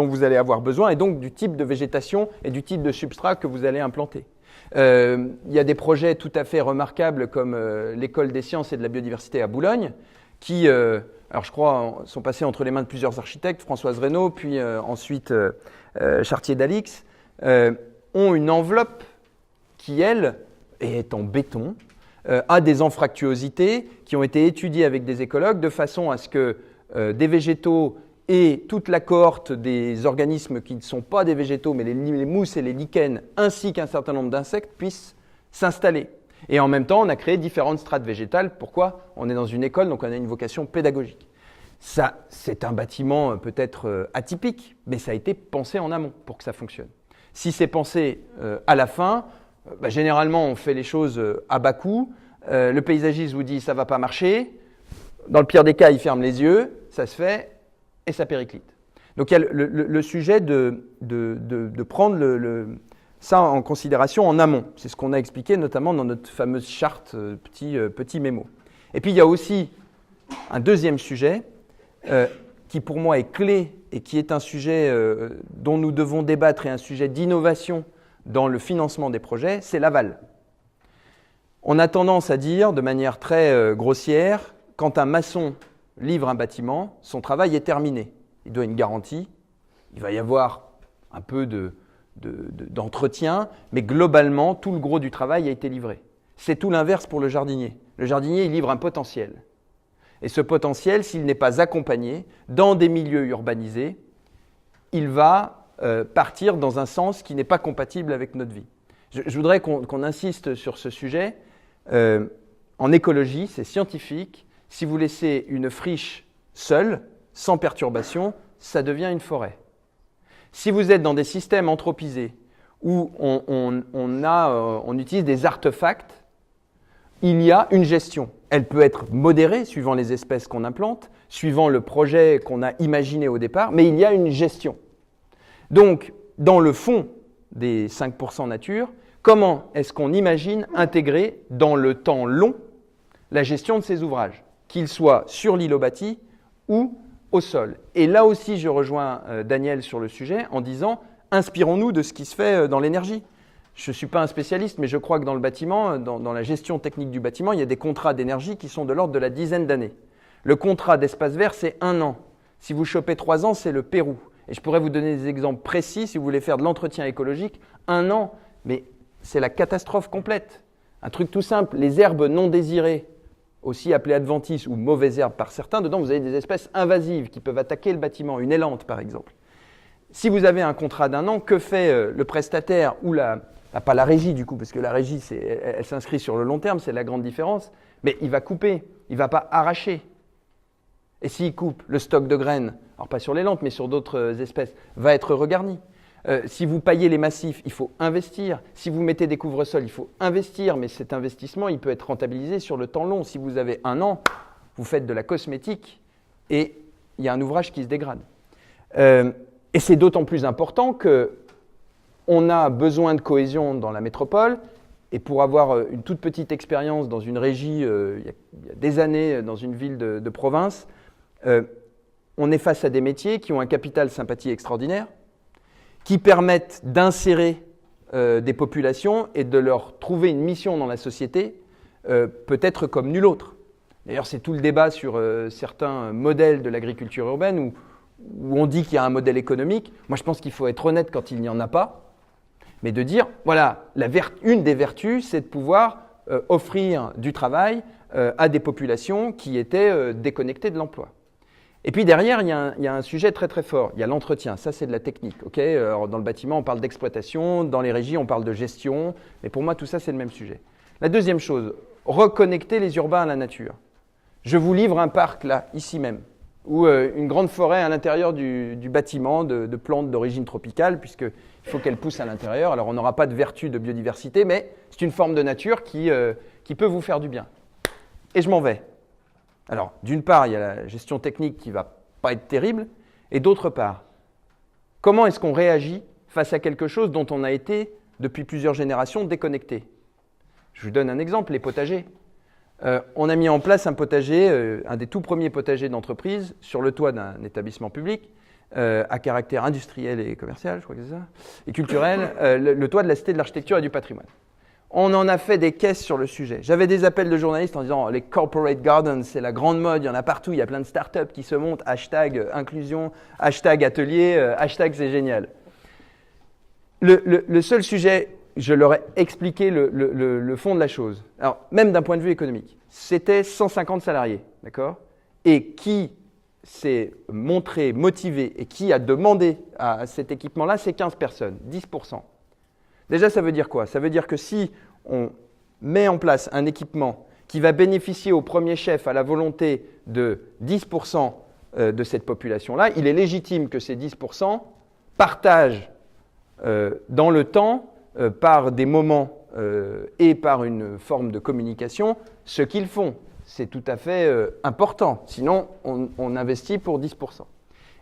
vous allez avoir besoin et donc du type de végétation et du type de substrat que vous allez implanter. Il y a des projets tout à fait remarquables comme l'École des sciences et de la biodiversité à Boulogne qui, alors je crois, sont passés entre les mains de plusieurs architectes, Françoise Reynaud, puis ensuite Chartier-Dalix, ont une enveloppe qui, elle, est en béton, a des anfractuosités qui ont été étudiées avec des écologues de façon à ce que des végétaux et toute la cohorte des organismes qui ne sont pas des végétaux, mais les mousses et les lichens, ainsi qu'un certain nombre d'insectes, puissent s'installer. Et en même temps, on a créé différentes strates végétales. Pourquoi ? On est dans une école, donc on a une vocation pédagogique. Ça, c'est un bâtiment peut-être atypique, mais ça a été pensé en amont pour que ça fonctionne. Si c'est pensé à la fin, généralement, on fait les choses à bas coût. Le paysagiste vous dit « ça ne va pas marcher ». Dans le pire des cas, il ferme les yeux, ça se fait et ça périclite. Donc il y a le sujet de prendre ça en considération en amont. C'est ce qu'on a expliqué notamment dans notre fameuse charte petit mémo. Et puis il y a aussi un deuxième sujet qui pour moi est clé et qui est un sujet dont nous devons débattre et un sujet d'innovation dans le financement des projets, c'est l'aval. On a tendance à dire de manière très grossière, quand un maçon livre un bâtiment, son travail est terminé. Il doit une garantie, il va y avoir un peu d'entretien, mais globalement, tout le gros du travail a été livré. C'est tout l'inverse pour le jardinier. Le jardinier, il livre un potentiel. Et ce potentiel, s'il n'est pas accompagné dans des milieux urbanisés, il va partir dans un sens qui n'est pas compatible avec notre vie. Je voudrais qu'on insiste sur ce sujet. En écologie, c'est scientifique. Si vous laissez une friche seule, sans perturbation, ça devient une forêt. Si vous êtes dans des systèmes anthropisés où on utilise des artefacts, il y a une gestion. Elle peut être modérée suivant les espèces qu'on implante, suivant le projet qu'on a imaginé au départ, mais il y a une gestion. Donc, dans le fond des 5% nature, comment est-ce qu'on imagine intégrer dans le temps long la gestion de ces ouvrages, qu'ils soient sur l'îlot bâti ou au sol? Et là aussi, je rejoins Daniel sur le sujet en disant « inspirons-nous de ce qui se fait dans l'énergie ». Je ne suis pas un spécialiste, mais je crois que dans le bâtiment, dans la gestion technique du bâtiment, il y a des contrats d'énergie qui sont de l'ordre de la dizaine d'années. Le contrat d'espace vert, c'est 1 an. Si vous chopez 3 ans, c'est le Pérou. Et je pourrais vous donner des exemples précis si vous voulez faire de l'entretien écologique. 1 an, mais c'est la catastrophe complète. Un truc tout simple, les herbes non désirées, aussi appelées adventices ou mauvaises herbes par certains, dedans vous avez des espèces invasives qui peuvent attaquer le bâtiment, une élante par exemple. Si vous avez un contrat d'1 an, que fait le prestataire ou pas la régie du coup, parce que la régie, elle s'inscrit sur le long terme, c'est la grande différence, mais il va couper, il ne va pas arracher. Et s'il coupe, le stock de graines, alors pas sur les lampes, mais sur d'autres espèces, va être regarni. Si vous paillez les massifs, il faut investir. Si vous mettez des couvre-sols, il faut investir, mais cet investissement, il peut être rentabilisé sur le temps long. Si vous avez 1 an, vous faites de la cosmétique et il y a un ouvrage qui se dégrade. Et c'est d'autant plus important qu'on a besoin de cohésion dans la métropole. Et pour avoir une toute petite expérience dans une régie, il y a des années, dans une ville de province, on est face à des métiers qui ont un capital sympathie extraordinaire, qui permettent d'insérer des populations et de leur trouver une mission dans la société, peut-être comme nul autre. D'ailleurs, c'est tout le débat sur certains modèles de l'agriculture urbaine où on dit qu'il y a un modèle économique. Moi, je pense qu'il faut être honnête quand il n'y en a pas, mais de dire, voilà, une des vertus, c'est de pouvoir offrir du travail à des populations qui étaient déconnectées de l'emploi. Et puis derrière, il y a un sujet très très fort, il y a l'entretien, ça c'est de la technique. Okay. Alors, dans le bâtiment, on parle d'exploitation, dans les régies, on parle de gestion, mais pour moi, tout ça, c'est le même sujet. La deuxième chose, reconnecter les urbains à la nature. Je vous livre un parc là, ici même, ou une grande forêt à l'intérieur du bâtiment de plantes d'origine tropicale, puisqu'il faut qu'elles poussent à l'intérieur. Alors on n'aura pas de vertu de biodiversité, mais c'est une forme de nature qui peut vous faire du bien. Et je m'en vais. Alors, d'une part, il y a la gestion technique qui ne va pas être terrible, et d'autre part, comment est-ce qu'on réagit face à quelque chose dont on a été, depuis plusieurs générations, déconnecté? Je vous donne un exemple, les potagers. On a mis en place un potager, un des tout premiers potagers d'entreprise, sur le toit d'un établissement public, à caractère industriel et commercial, je crois que c'est ça, et culturel, le toit de la Cité de l'Architecture et du Patrimoine. On en a fait des caisses sur le sujet. J'avais des appels de journalistes en disant « les corporate gardens, c'est la grande mode, il y en a partout, il y a plein de startups qui se montent, hashtag inclusion, hashtag atelier, hashtag c'est génial ». Le seul sujet, je leur ai expliqué le fond de la chose. Alors, même d'un point de vue économique, c'était 150 salariés, d'accord? Et qui s'est montré motivé et qui a demandé à cet équipement-là, c'est 15 personnes, 10%. Déjà, ça veut dire quoi? Ça veut dire que si on met en place un équipement qui va bénéficier au premier chef à la volonté de 10% de cette population-là, il est légitime que ces 10% partagent dans le temps, par des moments et par une forme de communication, ce qu'ils font. C'est tout à fait important. Sinon, on investit pour 10%.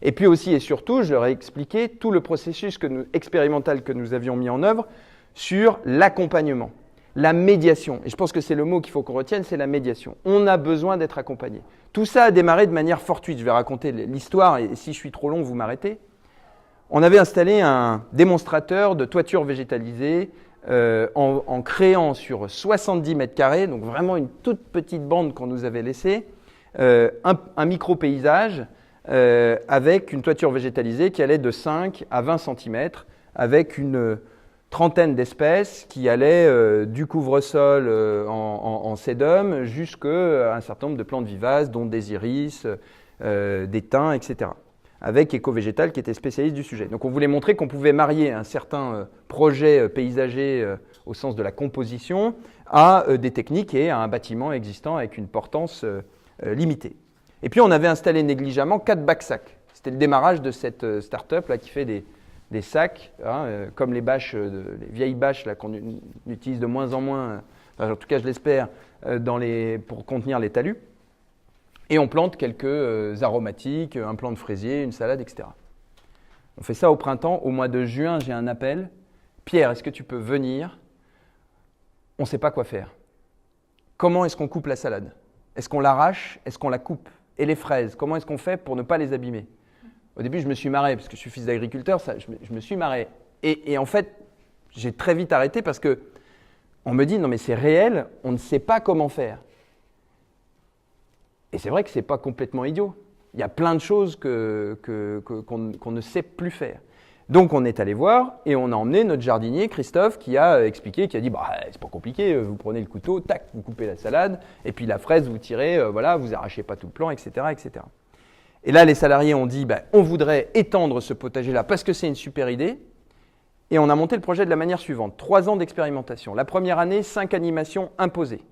Et puis aussi et surtout, je leur ai expliqué tout le processus expérimental que nous avions mis en œuvre sur l'accompagnement, la médiation. Et je pense que c'est le mot qu'il faut qu'on retienne, c'est la médiation. On a besoin d'être accompagné. Tout ça a démarré de manière fortuite. Je vais raconter l'histoire et si je suis trop long, vous m'arrêtez. On avait installé un démonstrateur de toiture végétalisée en créant sur 70 mètres carrés, donc vraiment une toute petite bande qu'on nous avait laissée, un micro-paysage avec une toiture végétalisée qui allait de 5 à 20 cm, avec une trentaine d'espèces qui allaient du couvre-sol en sédum jusqu'à un certain nombre de plantes vivaces, dont des iris, des thym, etc., avec Éco-Végétal qui était spécialiste du sujet. Donc on voulait montrer qu'on pouvait marier un certain projet paysager au sens de la composition à des techniques et à un bâtiment existant avec une portance limitée. Et puis on avait installé négligemment 4 bacs-sacs. C'était le démarrage de cette start-up là, qui fait des sacs, comme les bâches, les vieilles bâches là, qu'on utilise de moins en moins, enfin, en tout cas je l'espère, pour contenir les talus. Et on plante quelques aromatiques, un plant de fraisier, une salade, etc. On fait ça au printemps. Au mois de juin, j'ai un appel. Pierre, est-ce que tu peux venir? On ne sait pas quoi faire. Comment est-ce qu'on coupe la salade? Est-ce qu'on l'arrache? Est-ce qu'on la coupe? Et les fraises, comment est-ce qu'on fait pour ne pas les abîmer? Au début, je me suis marré, parce que je suis fils d'agriculteur, je me suis marré. Et en fait, j'ai très vite arrêté parce qu'on me dit, non mais c'est réel, on ne sait pas comment faire. Et c'est vrai que ce n'est pas complètement idiot. Il y a plein de choses qu'on ne sait plus faire. Donc on est allé voir et on a emmené notre jardinier, Christophe, qui a expliqué, qui a dit bah, « c'est pas compliqué, vous prenez le couteau, tac, vous coupez la salade, et puis la fraise, vous tirez, voilà, vous arrachez pas tout le plant, etc. etc. » Et là, les salariés ont dit bah, « on voudrait étendre ce potager-là parce que c'est une super idée. » Et on a monté le projet de la manière suivante. 3 ans d'expérimentation. La première année, 5 animations imposées.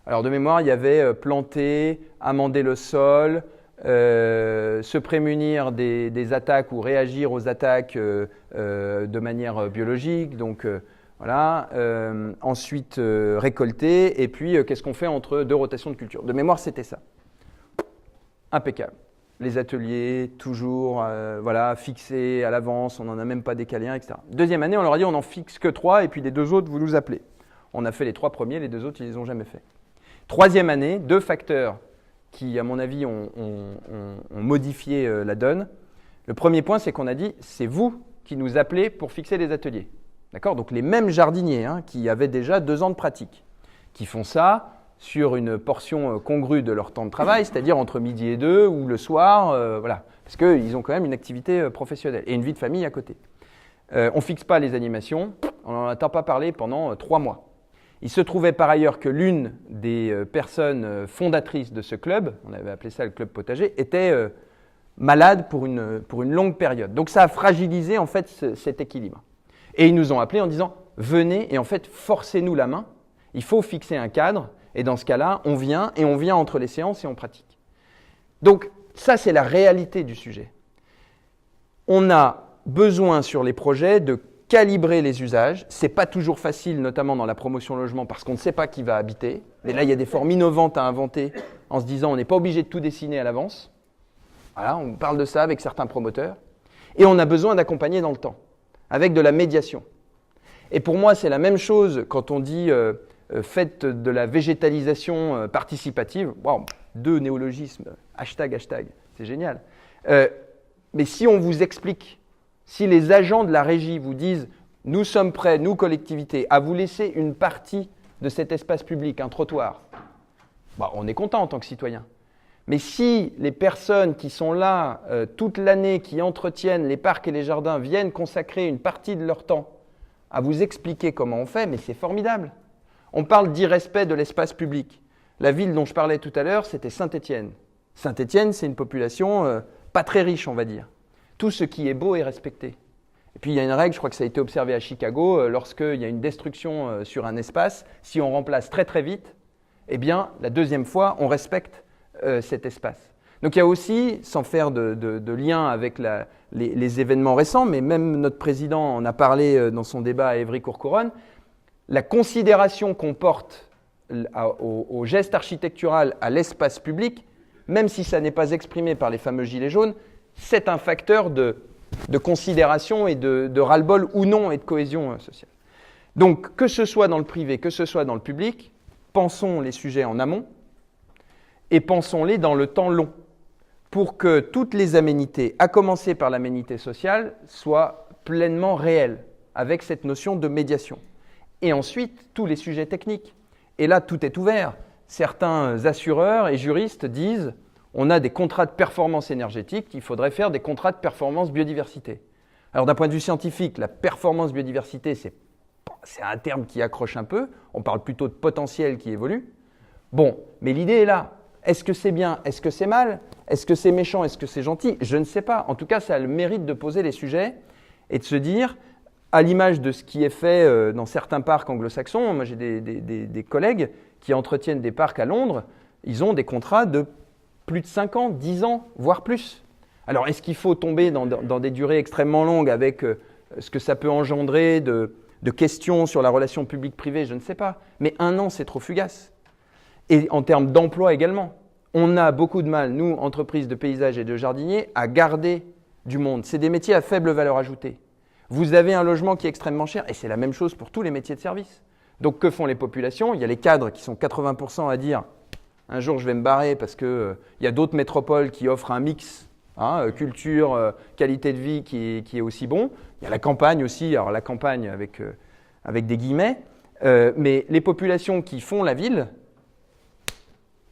Alors de mémoire, il y avait planter, amender le sol, se prémunir des attaques ou réagir aux attaques de manière biologique. Donc voilà. Ensuite, récolter. Et puis, qu'est-ce qu'on fait entre 2 rotations de culture? De mémoire, c'était ça. Impeccable. Les ateliers, toujours voilà, fixés à l'avance, on n'en a même pas décalé un, etc. Deuxième année, on leur a dit on n'en fixe que 3 et puis les 2 autres, vous nous appelez. On a fait les 3 premiers, les 2 autres, ils ne les ont jamais fait. Troisième année, 2 facteurs qui, à mon avis, ont modifié la donne. Le premier point, c'est qu'on a dit, c'est vous qui nous appelez pour fixer les ateliers. D'accord? Donc les mêmes jardiniers qui avaient déjà 2 ans de pratique, qui font ça sur une portion congrue de leur temps de travail, c'est-à-dire entre midi et 2 ou le soir, voilà, parce qu'ils ont quand même une activité professionnelle et une vie de famille à côté. On ne fixe pas les animations, on n'en entend pas parler pendant 3 mois. Il se trouvait par ailleurs que l'une des personnes fondatrices de ce club, on avait appelé ça le club potager, était malade pour une longue période. Donc ça a fragilisé en fait cet équilibre. Et ils nous ont appelés en disant « venez et en fait forcez-nous la main, il faut fixer un cadre et dans ce cas-là, on vient entre les séances et on pratique ». Donc Ça, c'est la réalité du sujet. On a besoin sur les projets de calibrer les usages. Ce n'est pas toujours facile, notamment dans la promotion logement, parce qu'on ne sait pas qui va habiter. Et là, il y a des formes innovantes à inventer en se disant on n'est pas obligé de tout dessiner à l'avance. Voilà, on parle de ça avec certains promoteurs. Et on a besoin d'accompagner dans le temps, avec de la médiation. Et pour moi, c'est la même chose quand on dit faites de la végétalisation participative. Wow, 2 néologismes, hashtag, c'est génial. Mais si on vous explique, si les agents de la régie vous disent « nous sommes prêts, nous, collectivités, à vous laisser une partie de cet espace public, un trottoir », on est content en tant que citoyen. Mais si les personnes qui sont là toute l'année, qui entretiennent les parcs et les jardins, viennent consacrer une partie de leur temps à vous expliquer comment on fait, mais c'est formidable. On parle d'irrespect de l'espace public. La ville dont je parlais tout à l'heure, c'était Saint-Étienne. Saint-Étienne, c'est une population pas très riche, on va dire. Tout ce qui est beau est respecté. Et puis il y a une règle, je crois que ça a été observé à Chicago, lorsqu'il y a une destruction sur un espace, si on remplace très très vite, eh bien la deuxième fois, on respecte cet espace. Donc il y a aussi, sans faire de lien avec les événements récents, mais même notre président en a parlé dans son débat à Évry-Courcouronnes, la considération qu'on porte au geste architectural, à l'espace public, même si ça n'est pas exprimé par les fameux gilets jaunes, c'est un facteur de considération et de ras-le-bol ou non et de cohésion sociale. Donc, que ce soit dans le privé, que ce soit dans le public, pensons les sujets en amont et pensons-les dans le temps long pour que toutes les aménités, à commencer par l'aménité sociale, soient pleinement réelles avec cette notion de médiation. Et ensuite, tous les sujets techniques. Et là, tout est ouvert. Certains assureurs et juristes disent on a des contrats de performance énergétique, il faudrait faire des contrats de performance biodiversité. Alors d'un point de vue scientifique, la performance biodiversité, c'est un terme qui accroche un peu, on parle plutôt de potentiel qui évolue. Bon, mais l'idée est là. Est-ce que c'est bien? Est-ce que c'est mal? Est-ce que c'est méchant? Est-ce que c'est gentil? Je ne sais pas. En tout cas, ça a le mérite de poser les sujets et de se dire, à l'image de ce qui est fait dans certains parcs anglo-saxons, moi j'ai des collègues qui entretiennent des parcs à Londres, ils ont des contrats de plus de 5 ans, 10 ans, voire plus. Alors, est-ce qu'il faut tomber dans des durées extrêmement longues avec ce que ça peut engendrer de questions sur la relation publique-privée? Je ne sais pas. Mais 1 an, c'est trop fugace. Et en termes d'emploi également. On a beaucoup de mal, nous, entreprises de paysage et de jardiniers, à garder du monde. C'est des métiers à faible valeur ajoutée. Vous avez un logement qui est extrêmement cher, et c'est la même chose pour tous les métiers de service. Donc, que font les populations? Il y a les cadres qui sont 80% à dire « un jour, je vais me barrer parce qu'il y a d'autres métropoles qui offrent un mix, culture, qualité de vie qui est aussi bon. » Il y a la campagne aussi, alors la campagne avec des guillemets. Mais les populations qui font la ville,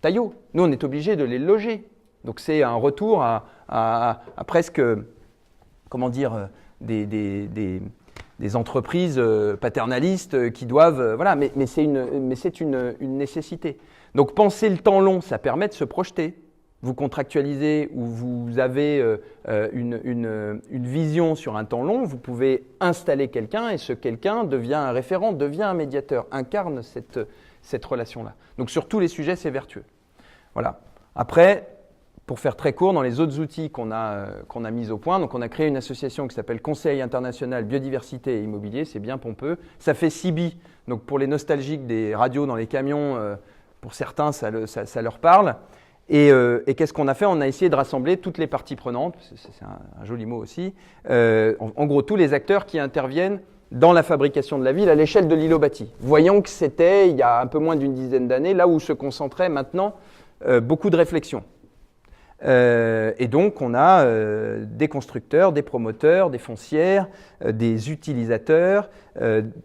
taillot. Nous, on est obligés de les loger. Donc, c'est un retour à presque, comment dire, des entreprises paternalistes qui doivent… voilà, mais c'est une nécessité. Donc, penser le temps long, ça permet de se projeter. Vous contractualisez ou vous avez une vision sur un temps long, vous pouvez installer quelqu'un et ce quelqu'un devient un référent, devient un médiateur, incarne cette relation-là. Donc, sur tous les sujets, c'est vertueux. Voilà. Après, pour faire très court, dans les autres outils qu'on a mis au point, donc on a créé une association qui s'appelle Conseil international biodiversité et immobilier, c'est bien pompeux. Ça fait CIBI, donc pour les nostalgiques des radios dans les camions, pour certains, ça leur parle. Et qu'est-ce qu'on a fait? On a essayé de rassembler toutes les parties prenantes, c'est un joli mot aussi, en gros tous les acteurs qui interviennent dans la fabrication de la ville à l'échelle de l'îlot bâti. Voyons que c'était, il y a un peu moins d'une dizaine d'années, là où se concentrait maintenant beaucoup de réflexions. Et donc, on a des constructeurs, des promoteurs, des foncières, des utilisateurs,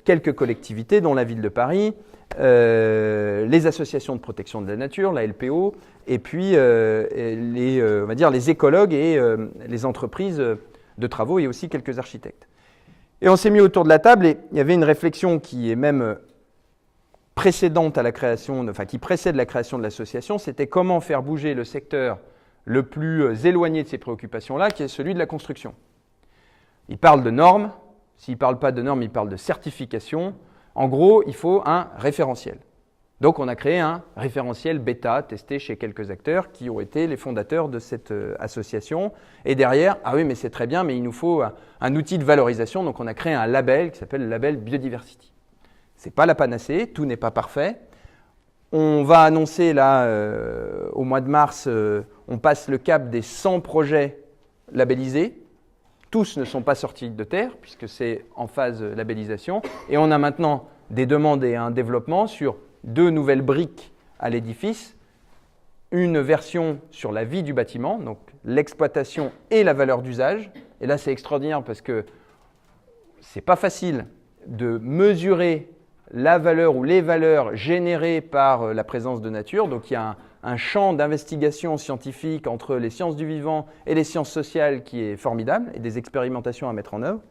quelques collectivités, dont la ville de Paris, les associations de protection de la nature, la LPO, et puis on va dire les écologues et les entreprises de travaux et aussi quelques architectes. Et on s'est mis autour de la table et il y avait une réflexion qui est même précédente à la création, qui précède la création de l'association, c'était comment faire bouger le secteur le plus éloigné de ces préoccupations-là, qui est celui de la construction. Il parle de normes, s'il ne parle pas de normes, il parle de certification. En gros, il faut un référentiel. Donc on a créé un référentiel bêta testé chez quelques acteurs qui ont été les fondateurs de cette association. Et derrière, ah oui mais c'est très bien, mais il nous faut un outil de valorisation. Donc on a créé un label qui s'appelle le label Biodiversity. Ce n'est pas la panacée, tout n'est pas parfait. On va annoncer là, au mois de mars, on passe le cap des 100 projets labellisés. Tous ne sont pas sortis de terre puisque c'est en phase labellisation. Et on a maintenant des demandes et un développement sur 2 nouvelles briques à l'édifice, une version sur la vie du bâtiment, donc l'exploitation et la valeur d'usage. Et là, c'est extraordinaire parce que c'est pas facile de mesurer la valeur ou les valeurs générées par la présence de nature. Donc il y a un champ d'investigation scientifique entre les sciences du vivant et les sciences sociales qui est formidable et des expérimentations à mettre en œuvre.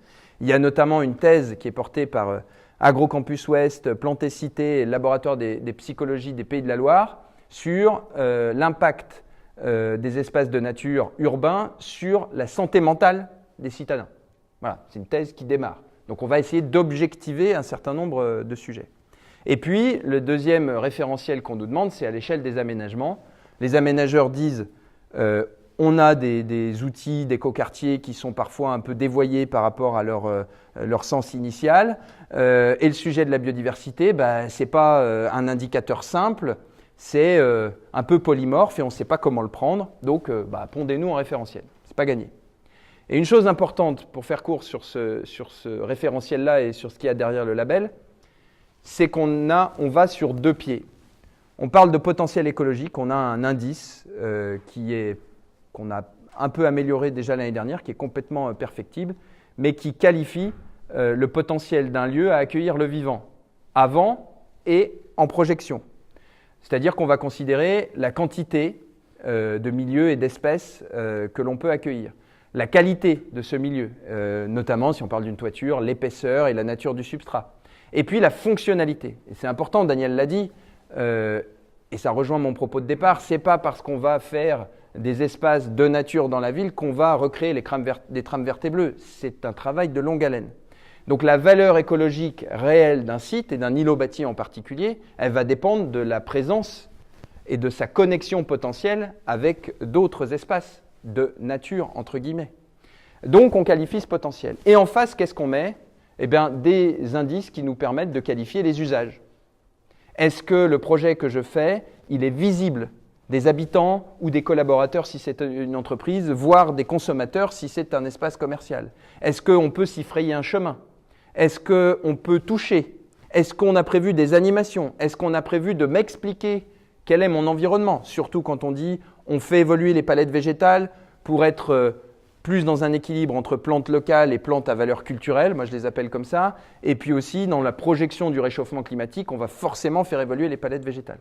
Il y a notamment une thèse qui est portée par Agrocampus Ouest, Plantécité et le laboratoire des psychologies des Pays de la Loire sur l'impact des espaces de nature urbains sur la santé mentale des citadins. Voilà, c'est une thèse qui démarre. Donc on va essayer d'objectiver un certain nombre de sujets. Et puis le deuxième référentiel qu'on nous demande, c'est à l'échelle des aménagements. Les aménageurs disent on a des outils d'écoquartier qui sont parfois un peu dévoyés par rapport à leur sens initial. Et le sujet de la biodiversité, ce n'est pas un indicateur simple, c'est un peu polymorphe et on ne sait pas comment le prendre. Donc pondez-nous un référentiel, ce n'est pas gagné. Et une chose importante pour faire court sur ce référentiel-là et sur ce qu'il y a derrière le label, c'est qu'on va sur 2 pieds. On parle de potentiel écologique, on a un indice qu'on a un peu amélioré déjà l'année dernière, qui est complètement perfectible, mais qui qualifie le potentiel d'un lieu à accueillir le vivant, avant et en projection. C'est-à-dire qu'on va considérer la quantité de milieux et d'espèces que l'on peut accueillir. La qualité de ce milieu, notamment si on parle d'une toiture, l'épaisseur et la nature du substrat. Et puis la fonctionnalité. Et c'est important, Daniel l'a dit, et ça rejoint mon propos de départ, ce n'est pas parce qu'on va faire des espaces de nature dans la ville qu'on va recréer des trames vertes et bleues. C'est un travail de longue haleine. Donc la valeur écologique réelle d'un site et d'un îlot bâti en particulier, elle va dépendre de la présence et de sa connexion potentielle avec d'autres espaces de nature, entre guillemets. Donc on qualifie ce potentiel. Et en face, qu'est-ce qu'on met ? Eh bien, des indices qui nous permettent de qualifier les usages. Est-ce que le projet que je fais, il est visible des habitants ou des collaborateurs si c'est une entreprise, voire des consommateurs si c'est un espace commercial? Est-ce qu'on peut s'y frayer un chemin? Est-ce qu'on peut toucher? Est-ce qu'on a prévu des animations? Est-ce qu'on a prévu de m'expliquer quel est mon environnement? Surtout quand on dit on fait évoluer les palettes végétales pour être plus dans un équilibre entre plantes locales et plantes à valeur culturelle, moi je les appelle comme ça, et puis aussi dans la projection du réchauffement climatique, on va forcément faire évoluer les palettes végétales.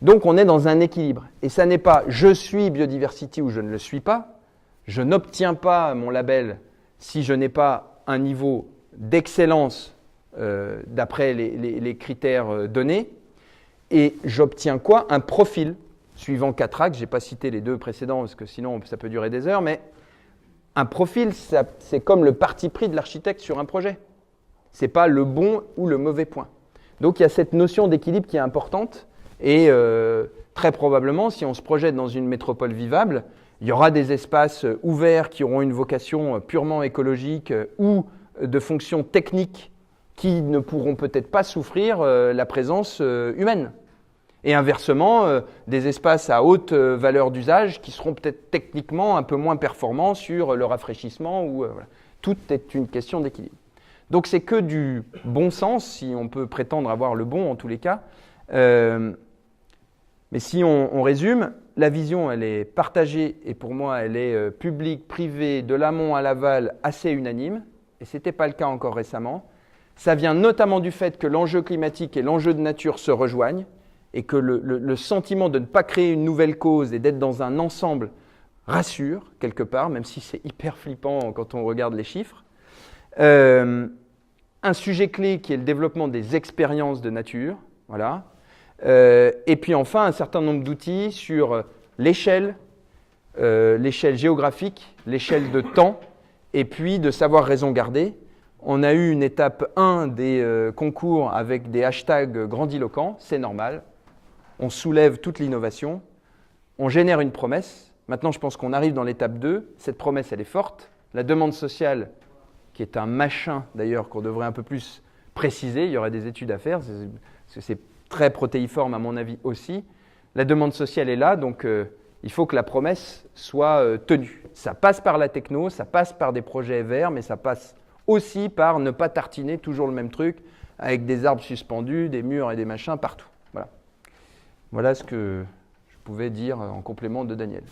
Donc on est dans un équilibre, et ça n'est pas « je suis biodiversity » ou « je ne le suis pas », je n'obtiens pas mon label si je n'ai pas un niveau d'excellence d'après les critères donnés, et j'obtiens quoi? Un profil, suivant 4 axes, je n'ai pas cité les 2 précédents parce que sinon ça peut durer des heures, mais un profil, c'est comme le parti pris de l'architecte sur un projet. Ce n'est pas le bon ou le mauvais point. Donc il y a cette notion d'équilibre qui est importante et très probablement, si on se projette dans une métropole vivable, il y aura des espaces ouverts qui auront une vocation purement écologique ou de fonctions techniques qui ne pourront peut-être pas souffrir la présence humaine. Et inversement, des espaces à haute valeur d'usage qui seront peut-être techniquement un peu moins performants sur le rafraîchissement. Voilà. Tout est une question d'équilibre. Donc c'est que du bon sens, si on peut prétendre avoir le bon en tous les cas. Mais si on résume, la vision elle est partagée et pour moi elle est publique, privée, de l'amont à l'aval, assez unanime. Et ce n'était pas le cas encore récemment. Ça vient notamment du fait que l'enjeu climatique et l'enjeu de nature se rejoignent et que le sentiment de ne pas créer une nouvelle cause et d'être dans un ensemble rassure quelque part, même si c'est hyper flippant quand on regarde les chiffres. Un sujet clé qui est le développement des expériences de nature, voilà. Et puis enfin un certain nombre d'outils sur l'échelle géographique, l'échelle de temps, et puis de savoir raison garder. On a eu une étape 1 des concours avec des hashtags grandiloquents, c'est normal. On soulève toute l'innovation, on génère une promesse. Maintenant, je pense qu'on arrive dans l'étape 2. Cette promesse, elle est forte. La demande sociale, qui est un machin d'ailleurs qu'on devrait un peu plus préciser, il y aurait des études à faire, parce que c'est très protéiforme à mon avis aussi. La demande sociale est là, donc il faut que la promesse soit tenue. Ça passe par la techno, ça passe par des projets verts, mais ça passe aussi par ne pas tartiner toujours le même truc avec des arbres suspendus, des murs et des machins partout. Voilà ce que je pouvais dire en complément de Daniel.